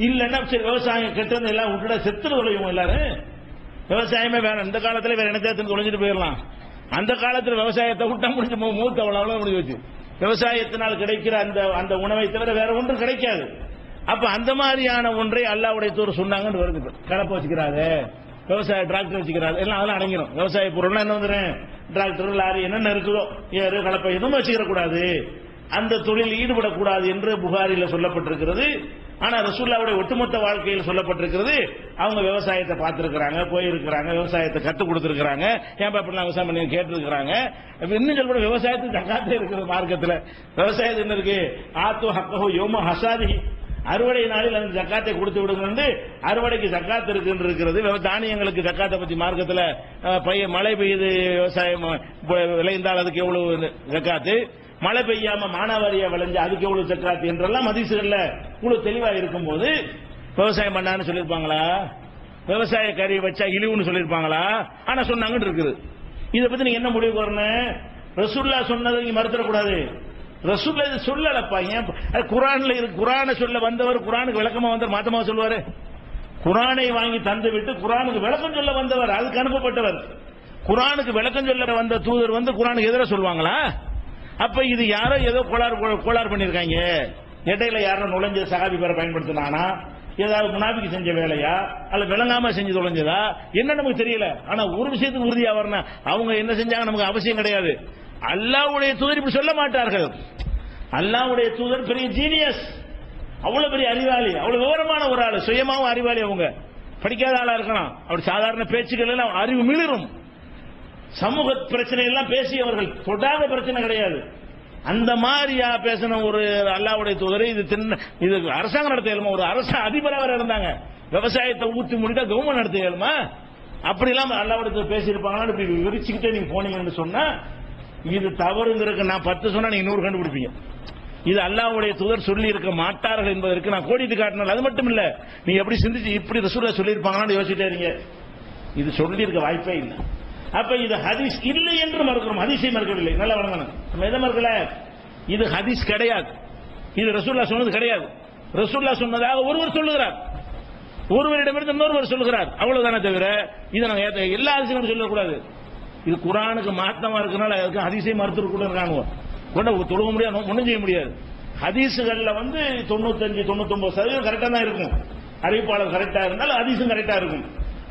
இல்லைன்னா சரி, விவசாயம் கெட்டது எல்லாம் விட்டுட செத்துறது தொலைவோம் எல்லாரும். விவசாயமே வேற இந்த காலத்துல வேற என்ன தொலைஞ்சிட்டு போயிடலாம். அந்த காலத்துல விவசாயத்தை விட்டா முடிஞ்சு மூத்த அவ்வளவு முடிஞ்சு வச்சு, விவசாயத்தினால் கிடைக்கிற அந்த உணவை தவிர வேற ஒன்றும் கிடைக்காது. அப்ப அந்த மாதிரியான ஒன்றை அல்லாஹ்வுடைய தூதர் சொன்னாங்கன்னு வருது. கலப்பை வச்சுக்கிறாங்க, விவசாய டிராக்டர் வச்சுக்கிறாங்க, எல்லாம் அதெல்லாம் அடங்கிடும். விவசாய பொருள்லாம் என்ன வந்துடும், டிராக்டர் லாரி என்னென்ன இருக்குதோ, ஏறு கலப்பை எதுவும் வச்சுக்கிற கூடாது, அந்த தொழில் ஈடுபடக்கூடாது என்று புகாரில சொல்லப்பட்டிருக்கிறது. ஆனா ரசூலுல்லாஹ்வுடைய ஒட்டுமொத்த வாழ்க்கையில் சொல்லப்பட்டிருக்கிறது, அவங்க விவசாயத்தை பார்த்திருக்கிறாங்க, போயிருக்கிறாங்க, விவசாயத்தை கற்றுக் கொடுத்திருக்கிறாங்க, ஏன் இப்படிலாம் விவசாயம் பண்ணி கேட்டிருக்கிறாங்க. இன்னும் சொல்ல விவசாயத்துக்கு ஜக்காத்தே இருக்கிறது மார்க்கத்தில். விவசாயத்துக்கு என்ன இருக்கு, ஆத்து ஹக்கஹு யௌம ஹசாதிஹி, அறுவடை நாளில் அந்த ஜக்காத்தை கொடுத்து விடுங்க, அறுவடைக்கு ஜக்காத் இருக்கிறது. தானியங்களுக்கு ஜக்காத்தை பத்தி மார்க்கத்தில் மழை பெய்யுது, விவசாயம் விளைந்தால் அதுக்கு எவ்வளவு ஜக்காத்து, மழை பெய்யாம மானாவாரியா விளைஞ்சு அதுக்கு எவ்வளவு ஜக்காத் என்றெல்லாம் ஹதீஸ்கள்ல இவ்வளவு தெளிவா இருக்கும் போது விவசாயம் பண்ணான்னு சொல்லியிருப்பாங்களா, விவசாய கறி வச்சா இழிவுன்னு சொல்லியிருப்பாங்களா? ஆனா சொன்னாங்கன்னு இருக்குது. இதை பத்தி நீங்க என்ன முடிவு வரணும்? ரசூலுல்லாஹ் சொன்னதை நீங்க மறுத்தரக்கூடாது. ரசூலுல்லாஹ் இது சொல்லலப்பா, ஏன் குர்ஆன்ல இருக்கு, குர்ஆனை சொல்ல வந்தவர் குர்ஆனுக்கு விளக்கமா வந்தவர் மாத்தமா சொல்லுவாரு? குர்ஆனை வாங்கி தந்து விட்டு குர்ஆனுக்கு விளக்கம் சொல்ல வந்தவர், அதுக்கு அனுப்பப்பட்டவர். குர்ஆனுக்கு விளக்கம் சொல்ல வந்த தூதர் வந்து குர்ஆனுக்கு எதிராக சொல்லுவாங்களா? அப்ப இது யாரோ ஏதோ கோளாறு பண்ணிருக்காங்க, இடையில யாரோ நுழைஞ்ச சஹாபி பேரை பயன்படுத்தினானா, ஏதாவது முனாபிக்கு செஞ்ச வேலையா, அல்ல விளங்காம செஞ்சு தொலைஞ்சதா என்ன நமக்கு தெரியல. ஆனா ஒரு விஷயத்துக்கு உறுதியா வரணும், அவங்க என்ன செஞ்சாங்க நமக்கு அவசியம் கிடையாது. அல்லாஹ்வுடைய தூதர் இப்படி சொல்ல மாட்டார்கள். அல்லாஹ்வுடைய தூதர் பெரிய ஜீனியஸ், அவ்வளவு பெரிய அறிவாளி, அவ்வளவு விவரமான ஒரு ஆளு, சுயமாவும் அறிவாளி. அவங்க படிக்காத ஆளா இருக்கலாம், அப்படி சாதாரண பேச்சுக்கள் எல்லாம் அறிவு மிளிரும். சமூக பிரச்சனை எல்லாம் பேசியவர்கள், தொடாத பிரச்சனை கிடையாது. அந்த மாதிரியா பேசின ஒரு அல்லாஹ்வுடைய தூதரை இது அரசாங்கம் நடத்த இயலுமா? ஒரு அரசு அதிபராக இருந்தாங்க, விவசாயத்தை ஊத்தி முடிட்டா கவர்மெண்ட் நடத்த இயலுமா? அப்படி இல்லாம அல்லாஹ்வுடைய தூதர் பேசியிருப்பாங்கன்னு இப்படி விரிச்சுக்கிட்டே நீங்க போனீங்கன்னு சொன்னா இது தவறுங்கிறதுக்கு நான் 10 சொன்னா நீங்க 100 கண்டுபிடிப்பீங்க. இது அல்லாஹ்வுடைய தூதர் சொல்லி இருக்க மாட்டார்கள் என்பதற்கு நான் கோடிட்டு காட்டினால். அது மட்டும் இல்ல, நீங்க எப்படி சிந்திச்சு இப்படி ரசூலுல்லாஹ் சொல்லியிருப்பாங்கன்னு யோசிச்சுட்டே இருங்க, இது சொல்லி இருக்க வாய்ப்பே இல்லை. அப்ப இது ஹதீஸ் இல்லை என்று மறுக்கிறோம், ஹதீஸை மறுக்கவில்லை. நல்லா வழங்கணும், நம்ம எதை மறுக்கல, இது ஹதீஸ் கிடையாது, இது ரசூலுல்லாஹ் சொன்னது கிடையாது. ரசூலுல்லாஹ் சொன்னதாக ஒருவர் சொல்லுகிறார், ஒருவரிடமிருந்து இன்னொருவர் சொல்லுகிறார், அவ்வளவுதானே தவிர இதை நாங்க எல்லா ஹதீஸையும் சொல்லக்கூடாது. இது குர்ஆனுக்கு மாற்றமா இருக்கிறனால அதுக்கு ஹதீஸை மறுத்து கூட இருக்காங்க, கொண்ட தொழுக முடியாது, ஒன்றும் செய்ய முடியாது. ஹதீஸுகள்ல 95-99% கரெக்டா தான் இருக்கும், அறிவிப்பாளர் கரெக்டா இருந்தால் ஹதீஸும் கரெக்டா இருக்கும்.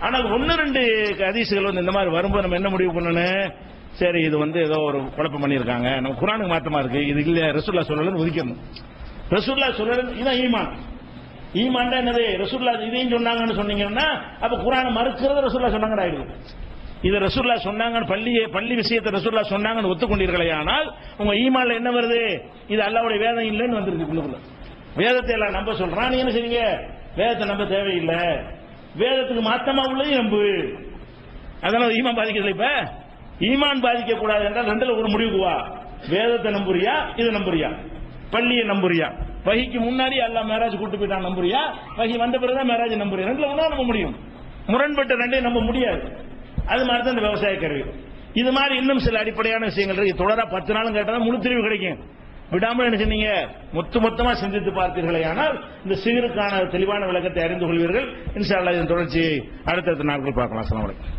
ஆனால் 1-2 ஹதீஸுகள் இந்த மாதிரி வரும்போது நம்ம என்ன முடிவு பண்ணணும், சரி இது ஏதோ ஒரு குழப்பம் பண்ணியிருக்காங்க, நம்ம குர்ஆனுக்கு மாற்றமா இருக்கு, இது இல்ல ரசூலுல்லாஹ் சொல்லலன்னு ஒதுக்கணும். ரசூலுல்லாஹ் சொல்லல இதான் ஈமான். ஈமான் தான் என்னது, ரசூலுல்லாஹ் இதையும் சொன்னாங்கன்னு சொன்னீங்கன்னா அப்ப குர்ஆனை மறுக்கிறது ரசூலுல்லாஹ் சொன்னாங்கன்னு ஆயிடும். இது ரசூலுல்லாஹ் சொன்னாங்கன்னு பள்ளி விஷயத்தை ரசூலுல்லாஹ் சொன்னாங்கன்னு ஒத்துக்கொண்டீர்களே, ஆனால் உங்க ஈமான்ல என்ன வருது, இது அல்லாஹ்வுடைய வேதம் இல்லைன்னு வந்திருக்கு. வேதத்தை எல்லாம் நம்ப சொல்றான், நீங்க என்ன செய்வீங்க, வேதத்தை நம்ப தேவையில்லை, வேதத்துக்கு மாத்தமா உள்ளதையும் நம்பு. அதனால ஈமான் பாதிக்கிறது. இப்ப ஈமான் பாதிக்க கூடாது என்றால் ரெண்டுல ஒரு முடிவுக்கு வா. வேதத்தை நம்புறியா, இதை நம்புறியா? பள்ளியை நம்புறியா? வஹிக்கு முன்னாடி அல்லாஹ் மேராஜ் கூட்டு போயிட்டான் நம்புறியா? வஹி வந்த பிறகுதான் மேராஜ் நம்புறியா? ரெண்டுல ஒண்ணா நம்ப முடியும். முரண்பட்ட ரெண்டையும் நம்ப முடியாது. அது மாதிரி தான் இந்த விவசாய கருவி. இது மாதிரி இன்னும் சில அடிப்படையான விஷயங்கள் இருக்கு. தொடரா 10 நாளும் கேட்டால் முழு தெளிவு கிடைக்கும். விடாமல் என்ன சொன்னீங்க, மொத்தமா சிந்தித்து பார்த்தீர்களே ஆனால் இந்த சிகருக்கான தெளிவான விளக்கத்தை அறிந்து கொள்வீர்கள். இன்ஷா அல்லாஹ் இதன் தொடர்ச்சியை அடுத்தடுத்த நாட்கள் பார்க்கலாம். அஸ்ஸலாமு அலைக்கும்.